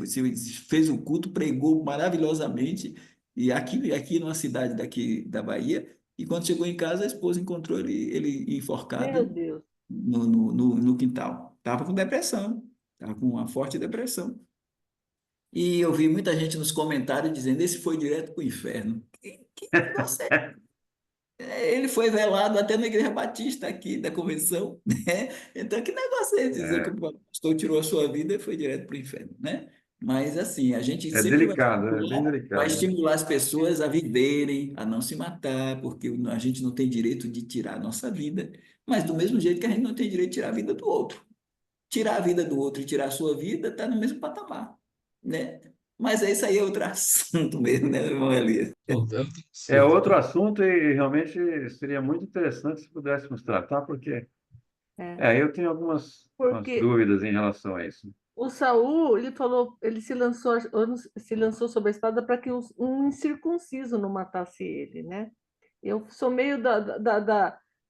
fez um culto, pregou maravilhosamente e aqui numa cidade daqui da Bahia, e quando chegou em casa, a esposa encontrou ele meu enforcado Deus. no quintal. Estava com depressão, estava com uma forte depressão. E eu vi muita gente nos comentários dizendo: esse foi direto para o inferno. Que negócio é? Ele foi velado até na Igreja Batista aqui da convenção, né? Então, que negócio é esse dizer que É, o pastor tirou a sua vida e foi direto para o inferno, né? Mas, assim, a gente é sempre delicado, é bem vai delicado. estimular as pessoas a viverem, a não se matar, porque a gente não tem direito de tirar a nossa vida, mas do mesmo jeito que a gente não tem direito de tirar a vida do outro. Tirar a vida do outro e tirar a sua vida está no mesmo patamar, né? Mas isso aí é outro assunto mesmo, né, irmão Elias? É outro assunto e realmente seria muito interessante se pudéssemos tratar, porque É. eu tenho algumas Porque dúvidas em relação a isso. o Saul, ele falou, ele se lançou sobre a espada para que um incircunciso não matasse ele, né? Eu sou meio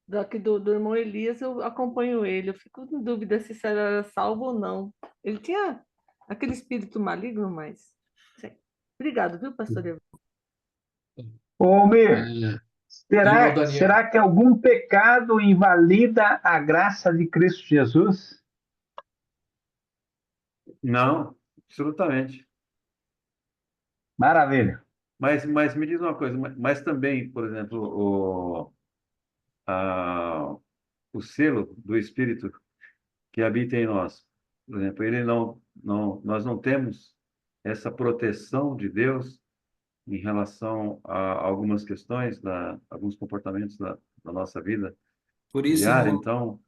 daqui do irmão Elias, eu acompanho ele, eu fico em dúvida se ele era salvo ou não. Ele tinha aquele espírito maligno, mas. Sim. Obrigado, viu, pastor Evan? Ô, Mir, É, irmão será, Daniel, será que algum pecado invalida a graça de Cristo Jesus? Não, absolutamente. Maravilha. Mas me diz uma coisa, mas também, por exemplo, a, o selo do Espírito que habita em nós, por exemplo, ele nós não temos essa proteção de Deus em relação a algumas questões, alguns comportamentos da nossa vida Por isso, diária. irmão, Então,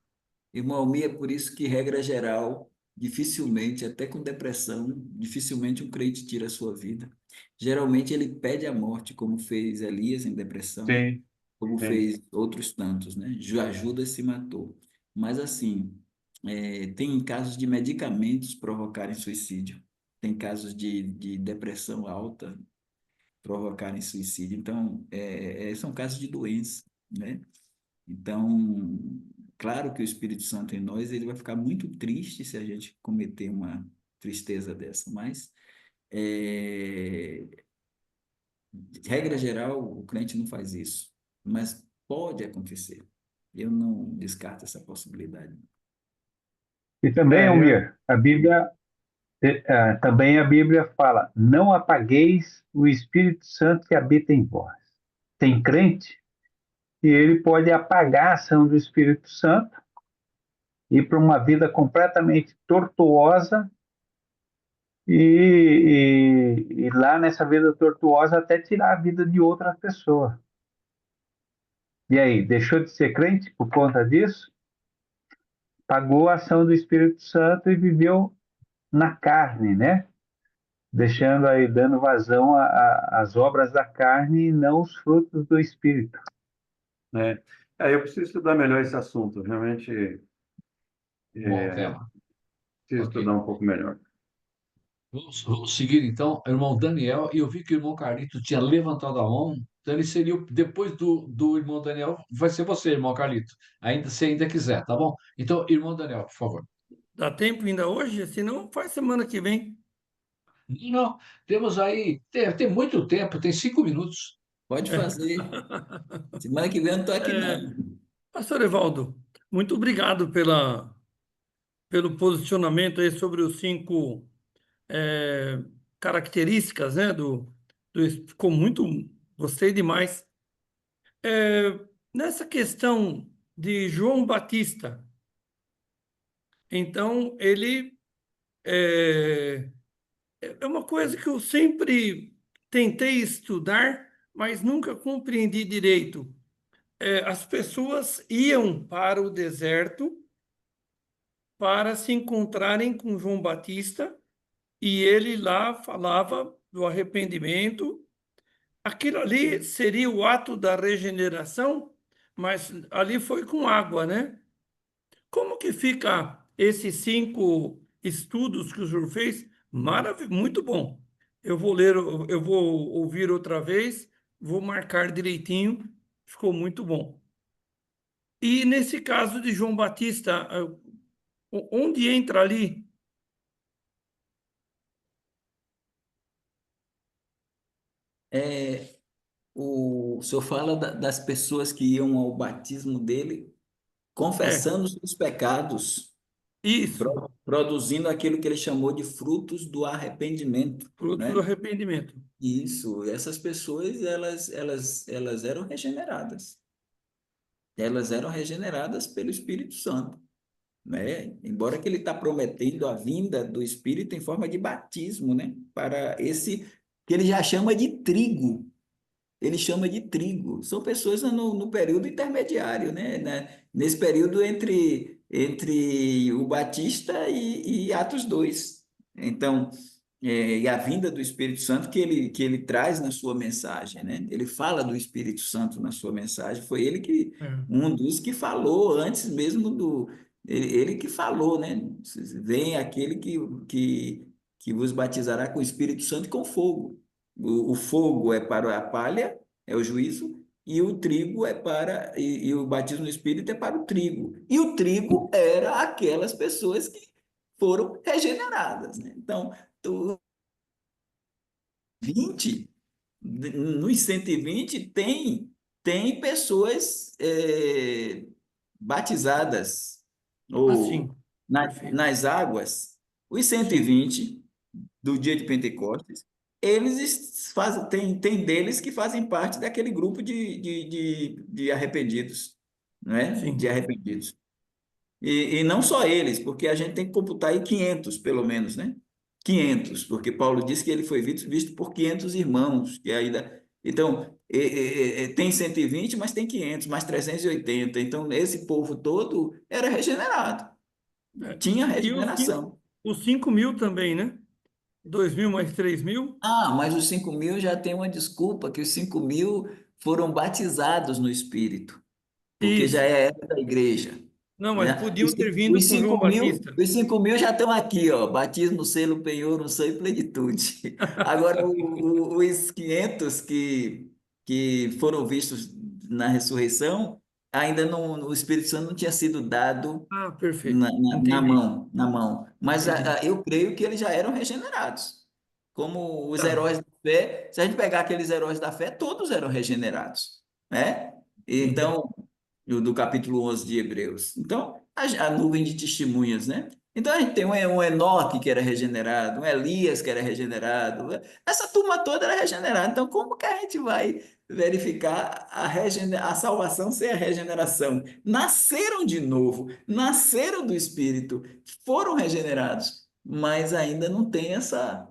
irmão Almir, é por isso que, regra geral, dificilmente, até com depressão, dificilmente um crente tira a sua vida. Geralmente ele pede a morte, como fez Elias em depressão, sim, como sim. fez outros tantos, né? Judas se matou. Mas assim, tem casos de medicamentos provocarem suicídio, tem casos de depressão alta provocarem suicídio. Então, são casos de doença, né? Então, claro que o Espírito Santo em nós, ele vai ficar muito triste se a gente cometer uma tristeza dessa, mas, é, de regra geral, o crente não faz isso, mas pode acontecer. Eu não descarto essa possibilidade. E também, É, eu, Almir, também a Bíblia fala: não apagueis o Espírito Santo que habita em vós. Tem crente que ele pode apagar a ação do Espírito Santo e ir para uma vida completamente tortuosa e lá nessa vida tortuosa até tirar a vida de outra pessoa. E aí, deixou de ser crente por conta disso? Pagou a ação do Espírito Santo e viveu na carne, né? Deixando aí, dando vazão às obras da carne e não os frutos do Espírito. né? Eu preciso estudar melhor esse assunto, realmente Bom tema. preciso Ok. estudar um pouco melhor. Vamos seguir então, irmão Daniel. E eu vi que o irmão Carlito tinha levantado a mão. Então ele seria, depois do irmão Daniel, vai ser você, irmão Carlito. Ainda, se ainda quiser, tá bom? Então, irmão Daniel, por favor. Dá tempo ainda hoje? Se não, faz semana que vem. Não, temos aí, tem muito tempo, tem 5 minutos. Pode fazer. Semana que vem eu não estou aqui, não. Pastor Evaldo, muito obrigado pelo posicionamento aí sobre os 5 características, né, ficou muito, gostei demais. Nessa questão de João Batista, então ele é uma coisa que eu sempre tentei estudar, mas nunca compreendi direito. As pessoas iam para o deserto para se encontrarem com João Batista e ele lá falava do arrependimento. Aquilo ali seria o ato da regeneração, mas ali foi com água, né? Como que fica esses 5 estudos que o senhor fez? Muito bom. Eu vou ler, eu vou ouvir outra vez, vou marcar direitinho, ficou muito bom. E nesse caso de João Batista, onde entra ali? O senhor fala das pessoas que iam ao batismo dele, É, confessando os seus pecados, isso, produzindo aquilo que ele chamou de frutos do arrependimento, fruto do né? arrependimento. Isso, essas pessoas, elas eram regeneradas. Elas eram regeneradas pelo Espírito Santo, né? Embora que ele está prometendo a vinda do Espírito em forma de batismo, né? Para esse que ele já chama de trigo. Ele chama de trigo. São pessoas no período intermediário, né? Nesse período entre o Batista e Atos 2. Então, e a vinda do Espírito Santo que ele traz na sua mensagem, né? Ele fala do Espírito Santo na sua mensagem. Foi ele que, É. um dos que falou antes mesmo do. Ele que falou, né? Vem aquele que vos batizará com o Espírito Santo e com fogo. O fogo é para a palha, é o juízo, e o trigo é e o batismo no Espírito é para o trigo. E o trigo era aquelas pessoas que foram regeneradas, né? Então, o 20, nos 120 tem pessoas batizadas ou Assim, perfeito. nas águas. Os Sim, 120 do dia de Pentecostes, eles fazem, tem deles que fazem parte daquele grupo de arrependidos, né? De sim. arrependidos. E não só eles, porque a gente tem que computar aí 500, pelo menos, né? 500, porque Paulo disse que ele foi visto por 500 irmãos, que ainda... Então, tem 120, mas tem 500, mais 380. Então, esse povo todo era regenerado, tinha E regeneração. os 5.000 também, né? 2.000 mais 3.000? Ah, mas os 5.000 já tem uma desculpa, que os 5.000 foram batizados no Espírito, porque já Isso. é era da igreja, Não, mas né? podiam ter vindo Os com João 5.000, Batista. os 5.000 já estão aqui, ó, batismo, selo, penhor, unção e plenitude. Agora, os 500 que foram vistos na ressurreição, ainda não, o Espírito Santo não tinha sido dado Ah, perfeito. na Entendi. mão. Mas Entendi. eu creio que eles já eram regenerados. Como os Tá. heróis da fé, se a gente pegar aqueles heróis da fé, todos eram regenerados, né? Sim. Então, do capítulo 11 de Hebreus. Então, a nuvem de testemunhas, né? Então, a gente tem um Enoque que era regenerado, um Elias que era regenerado. Essa turma toda era regenerada. Então, como que a gente vai verificar a salvação sem a regeneração? Nasceram de novo, nasceram do Espírito, foram regenerados. mas ainda não tem essa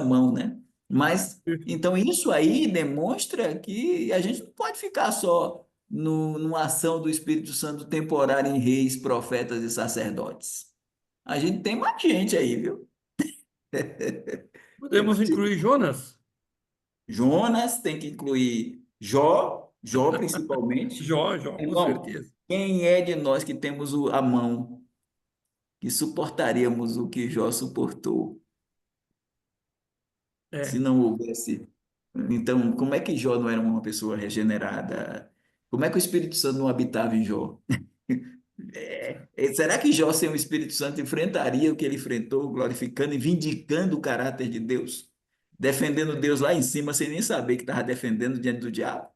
mão, né? Mas, então, isso aí demonstra que a gente não pode ficar só numa ação do Espírito Santo temporária em reis, profetas e sacerdotes. A gente tem mais gente aí, viu? Podemos incluir Jonas? Jonas tem que incluir Jó principalmente. Jó, com Irmão, certeza. quem é de nós que temos a mão, que suportaríamos o que Jó suportou, se É, não houvesse? Então, como é que Jó não era uma pessoa regenerada? Como é que o Espírito Santo não habitava em Jó? Será que Jó, sem o Espírito Santo, enfrentaria o que ele enfrentou, glorificando e vindicando o caráter de Deus? Defendendo Deus lá em cima, sem nem saber que estava defendendo diante do diabo?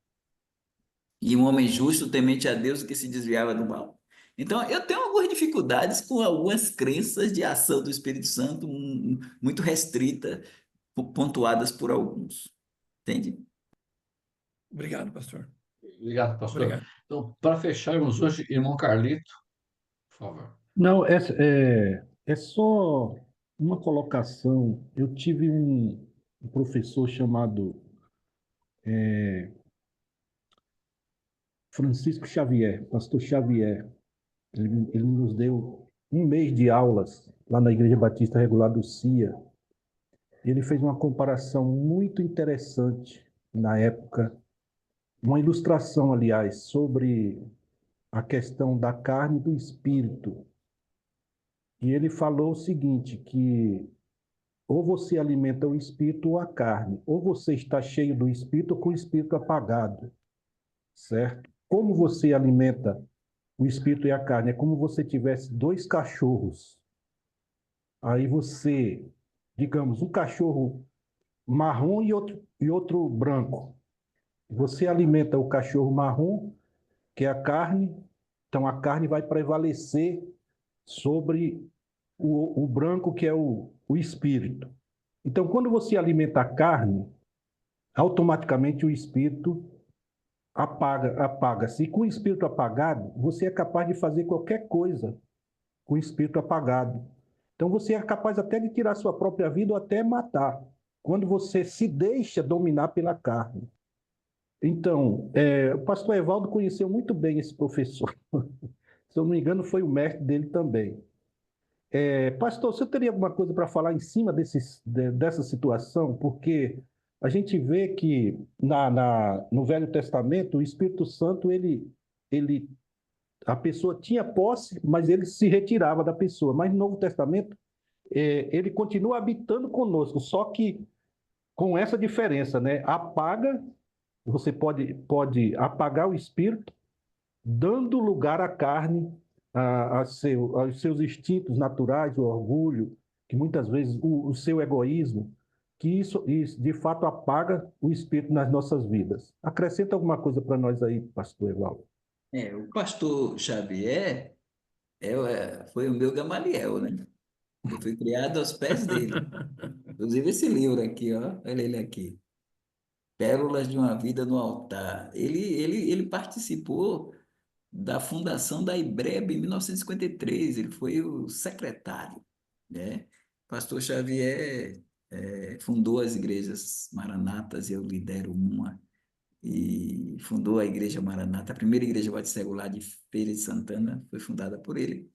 E um homem justo, temente a Deus, que se desviava do mal. Então, eu tenho algumas dificuldades com algumas crenças de ação do Espírito Santo muito restrita, pontuadas por alguns. Entende? obrigado, pastor. Obrigado, pastor. Obrigado. Então, para fecharmos hoje, irmão Carlito, por favor. Não, é só uma colocação. Eu tive um professor chamado Francisco Xavier, pastor Xavier. Ele nos deu um mês de aulas lá na Igreja Batista Regular do CIA. Ele fez uma comparação muito interessante na época, uma ilustração, aliás, sobre a questão da carne e do espírito. E ele falou o seguinte, que ou você alimenta o espírito ou a carne, ou você está cheio do espírito ou com o espírito apagado, certo? Como você alimenta o espírito e a carne? É como você tivesse dois cachorros. Aí você, digamos, um cachorro marrom e outro branco. Você alimenta o cachorro marrom, que é a carne, então a carne vai prevalecer sobre o branco, que é o espírito. Então, quando você alimenta a carne, automaticamente o espírito apaga-se. E com o espírito apagado, você é capaz de fazer qualquer coisa com o espírito apagado. Então, você é capaz até de tirar sua própria vida ou até matar, quando você se deixa dominar pela carne. Então, o pastor Evaldo conheceu muito bem esse professor. Se eu não me engano, foi o mestre dele também. Pastor, você teria alguma coisa para falar em cima dessa situação? Porque a gente vê que no Velho Testamento, o Espírito Santo, a pessoa tinha posse, mas ele se retirava da pessoa. Mas no Novo Testamento, ele continua habitando conosco, só que com essa diferença, né? Você pode apagar o Espírito, dando lugar à carne, aos seus instintos naturais, o orgulho, que muitas vezes o seu egoísmo, que isso de fato apaga o espírito nas nossas vidas. Acrescenta alguma coisa para nós aí, pastor Evaldo. O pastor Xavier foi o meu Gamaliel, né? Eu fui criado aos pés dele. Inclusive esse livro aqui, ó, olha ele aqui. Pérolas de uma Vida no Altar. Ele participou da fundação da IBREB em 1953. Ele foi o secretário, né? Pastor Xavier fundou as igrejas Maranatas, eu lidero uma, e fundou a Igreja Maranata, a primeira igreja batista regular de Feira de Santana foi fundada por ele.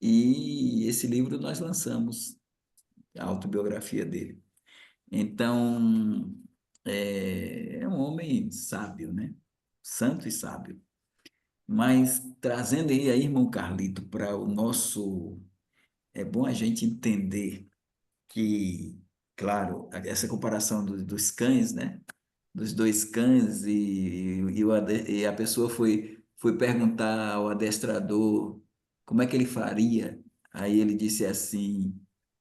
E esse livro nós lançamos, a autobiografia dele. Então, é um homem sábio, né? Santo e sábio. Mas trazendo aí, irmão Carlito, para o nosso. É bom a gente entender que, claro, essa comparação dos cães, né? Dos dois cães, e a pessoa foi perguntar ao adestrador como é que ele faria. Aí ele disse assim: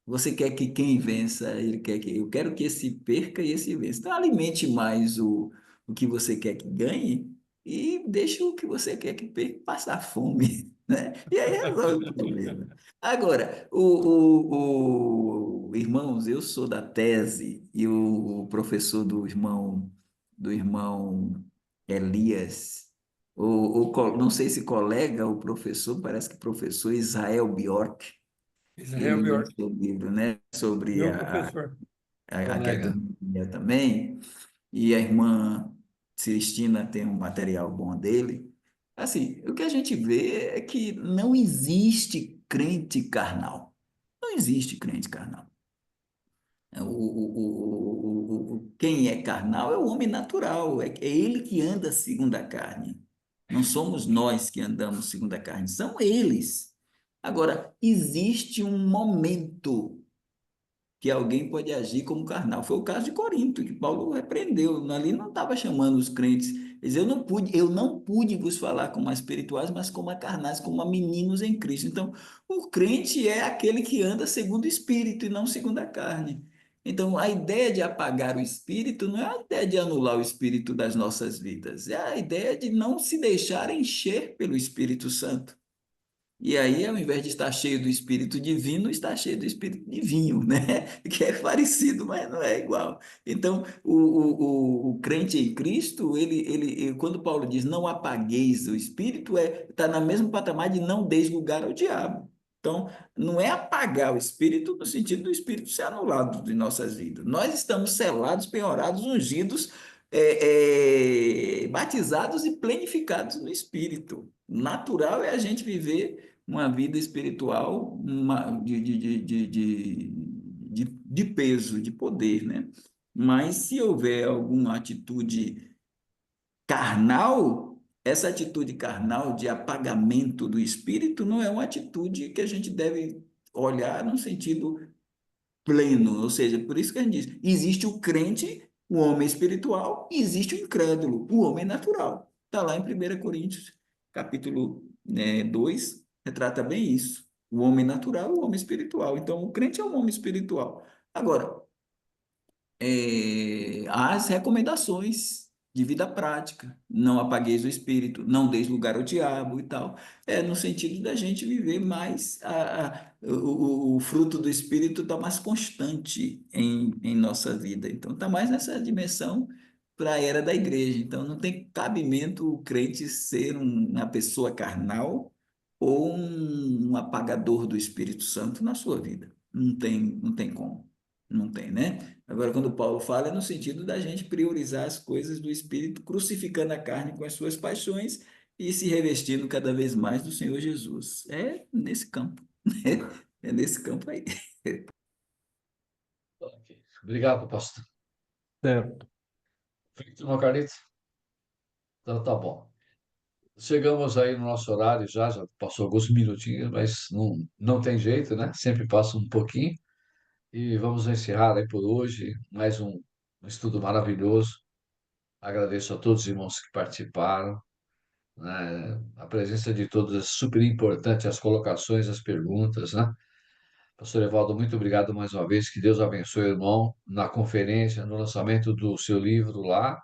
você quer que quem vença? Ele quer que eu quero que esse perca e esse vença. Então alimente mais o que você quer que ganhe e deixe o que você quer que perca passar fome, né? E aí resolve o problema. Agora, irmãos, eu sou da tese e o professor do irmão Elias, não sei se colega ou professor, parece que professor Israel Bjork, Israel ele lê Bjork, seu livro, né, sobre meu professor. a Colega. quetonomia também, e a irmã Cristina tem um material bom dele. Assim, o que a gente vê é que não existe crente carnal. Não existe crente carnal. Quem é carnal é o homem natural, é ele que anda segundo a carne. Não somos nós que andamos segundo a carne, são eles. Agora, existe um momento que alguém pode agir como carnal. Foi o caso de Corinto, que Paulo repreendeu. Ali não estava chamando os crentes. Ele dizia, eu não pude vos falar como a espirituais, mas como a carnais, como a meninos em Cristo. Então, o crente é aquele que anda segundo o espírito e não segundo a carne. Então, a ideia de apagar o espírito não é a ideia de anular o espírito das nossas vidas, é a ideia de não se deixar encher pelo Espírito Santo. E aí, ao invés de estar cheio do Espírito Divino, está cheio do Espírito de vinho, né? Que é parecido, mas não é igual. Então, o crente em Cristo, quando Paulo diz não apagueis o Espírito, está no mesmo patamar de não deis lugar ao diabo. Então, não é apagar o Espírito no sentido do Espírito ser anulado de nossas vidas. Nós estamos selados, penhorados, ungidos, batizados e plenificados no Espírito. Natural é a gente viver uma vida espiritual de peso, de poder, né? Mas se houver alguma atitude carnal, essa atitude carnal de apagamento do espírito não é uma atitude que a gente deve olhar no sentido pleno, ou seja, por isso que a gente diz, existe o crente, o homem espiritual, e existe o incrédulo, o homem natural. Está lá em 1 Coríntios, capítulo 2, retrata bem isso. O homem natural e o homem espiritual. Então, o crente é um homem espiritual. Agora, as recomendações de vida prática. Não apagueis o espírito, não deis lugar ao diabo e tal. É no sentido da gente viver mais, o fruto do espírito está mais constante em nossa vida. Então, está mais nessa dimensão para a era da igreja. Então, não tem cabimento o crente ser uma pessoa carnal ou um apagador do Espírito Santo na sua vida. Não tem como. Não tem, né? Agora, quando Paulo fala, é no sentido da gente priorizar as coisas do Espírito, crucificando a carne com as suas paixões e se revestindo cada vez mais do Senhor Jesus. É nesse campo, né? É nesse campo aí. Ok. Obrigado, pastor. Certo. Feito, irmão Carlito? Então tá bom. Chegamos aí no nosso horário já passou alguns minutinhos, mas não tem jeito, né? Sempre passa um pouquinho. E vamos encerrar aí por hoje mais um estudo maravilhoso. Agradeço a todos os irmãos que participaram, né? A presença de todos é super importante, as colocações, as perguntas, né? Pastor Evaldo, muito obrigado mais uma vez. Que Deus abençoe o irmão na conferência, no lançamento do seu livro lá.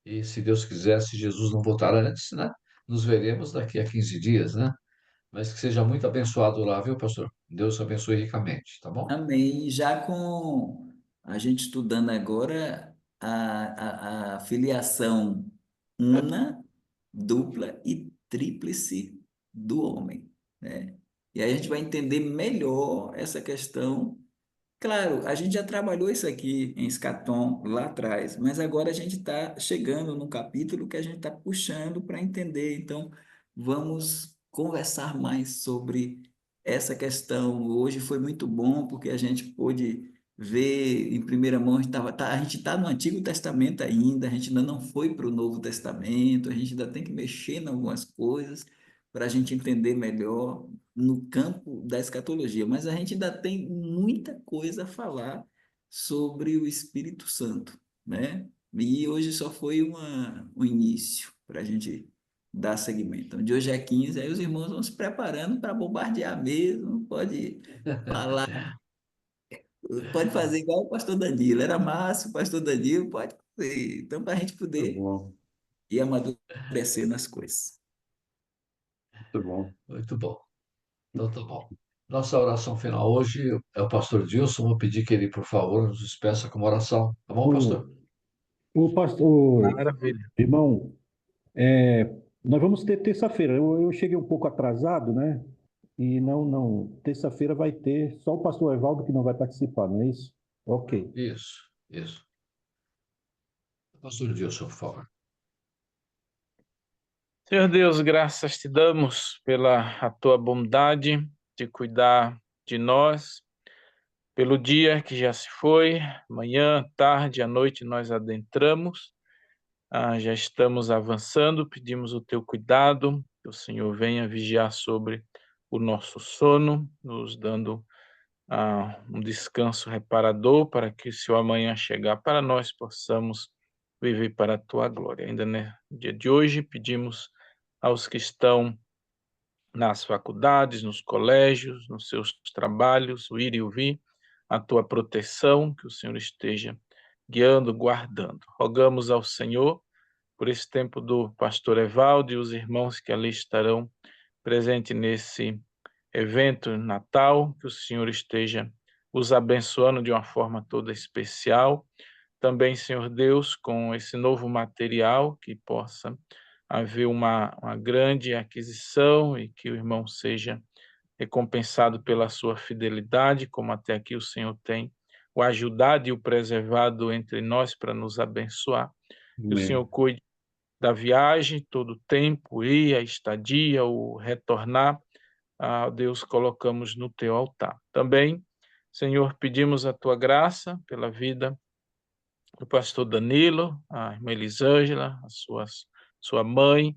E se Deus quiser, se Jesus não voltar antes, né? Nos veremos daqui a 15 dias, né? Mas que seja muito abençoado lá, viu, pastor? Deus abençoe ricamente, tá bom? Amém. Já com a gente estudando agora a filiação una, dupla e tríplice do homem, né? E aí a gente vai entender melhor essa questão. Claro, a gente já trabalhou isso aqui em Escatom lá atrás, mas agora a gente está chegando no capítulo que a gente está puxando para entender. Então, vamos conversar mais sobre essa questão. Hoje foi muito bom porque a gente pôde ver em primeira mão. A gente está no Antigo Testamento ainda, a gente ainda não foi para o Novo Testamento, a gente ainda tem que mexer em algumas coisas para a gente entender melhor no campo da escatologia, mas a gente ainda tem muita coisa a falar sobre o Espírito Santo, né? E hoje só foi um início para a gente dar seguimento. Então, de hoje é 15, aí os irmãos vão se preparando para bombardear mesmo, falar, pode fazer igual o pastor Danilo, era massa, o pastor Danilo pode fazer. Então, para a gente Muito poder bom, ir amadurecendo as coisas. muito bom. Muito bom. Então tá bom. Nossa oração final hoje é o pastor Dilson. Vou pedir que ele, por favor, nos despeça com uma oração. Tá bom, O, pastor? o pastor, Maravilha. irmão, nós vamos ter terça-feira. Eu cheguei um pouco atrasado, né? E não, terça-feira vai ter só o pastor Evaldo que não vai participar, não é isso? Ok. Isso, isso. Pastor Wilson, por favor. Senhor Deus, graças te damos pela a tua bondade de cuidar de nós, pelo dia que já se foi, manhã, tarde, à noite nós adentramos, já estamos avançando, pedimos o teu cuidado, que o Senhor venha vigiar sobre o nosso sono, nos dando um descanso reparador para que, se o amanhã chegar para nós, possamos viver para a tua glória. Ainda no dia de hoje, pedimos aos que estão nas faculdades, nos colégios, nos seus trabalhos, o ir e o vir, a tua proteção, que o Senhor esteja guiando, guardando. Rogamos ao Senhor por esse tempo do pastor Evaldo e os irmãos que ali estarão presentes nesse evento Natal, que o Senhor esteja os abençoando de uma forma toda especial. Também, Senhor Deus, com esse novo material, que possa haver uma grande aquisição e que o irmão seja recompensado pela sua fidelidade, como até aqui o Senhor tem o ajudado e o preservado entre nós para nos abençoar. Que o Senhor cuide da viagem, todo o tempo, ir, a estadia, o retornar. Deus, colocamos no teu altar. Também, Senhor, pedimos a tua graça pela vida do pastor Danilo, a irmã Elisângela, sua mãe,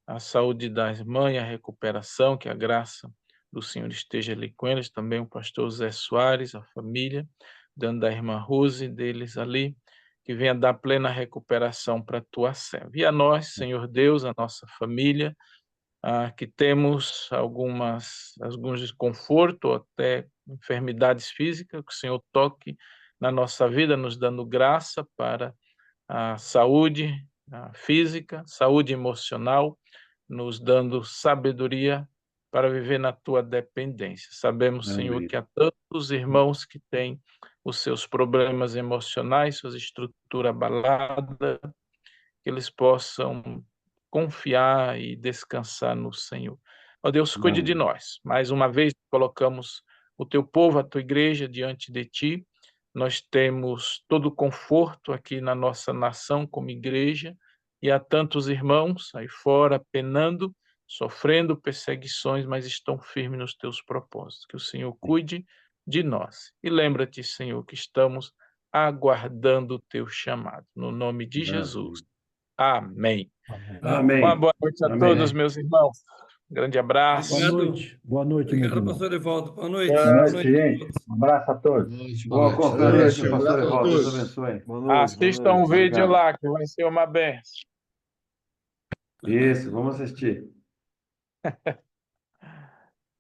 a saúde das mães, a recuperação, que a graça do Senhor esteja ali com eles, também o pastor Zé Soares, a família, dando da irmã Rose, deles ali, que venha dar plena recuperação para a tua serva. E a nós, Senhor Deus, a nossa família, que temos alguns desconfortos ou até enfermidades físicas, que o Senhor toque na nossa vida, nos dando graça para a saúde física, saúde emocional, nos dando sabedoria para viver na tua dependência. Sabemos, Senhor, que há tantos irmãos que têm os seus problemas emocionais, suas estruturas abaladas, que eles possam confiar e descansar no Senhor. Ó Deus, cuide de nós. Mais uma vez, colocamos o teu povo, a tua igreja diante de ti. Nós temos todo o conforto aqui na nossa nação como igreja, e há tantos irmãos aí fora penando, sofrendo perseguições, mas estão firmes nos teus propósitos. Que o Senhor cuide de nós. E lembra-te, Senhor, que estamos aguardando o teu chamado. No nome de Jesus. Amém. Amém. Uma boa noite a Amém. todos, meus irmãos. Um grande abraço. Obrigado. Boa noite, meus Obrigado, irmãos. pastor Evaldo. Boa noite. Boa Boa noite, noite a gente. todos. Um abraço a Boa todos. noite, Boa boa noite. conferência, Abraço, pastor abraço a Evaldo. Deus todos. abençoe. Boa noite. Assistam boa um noite. vídeo Obrigado. lá, que vai ser uma benção. Isso, vamos assistir.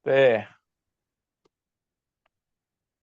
Até.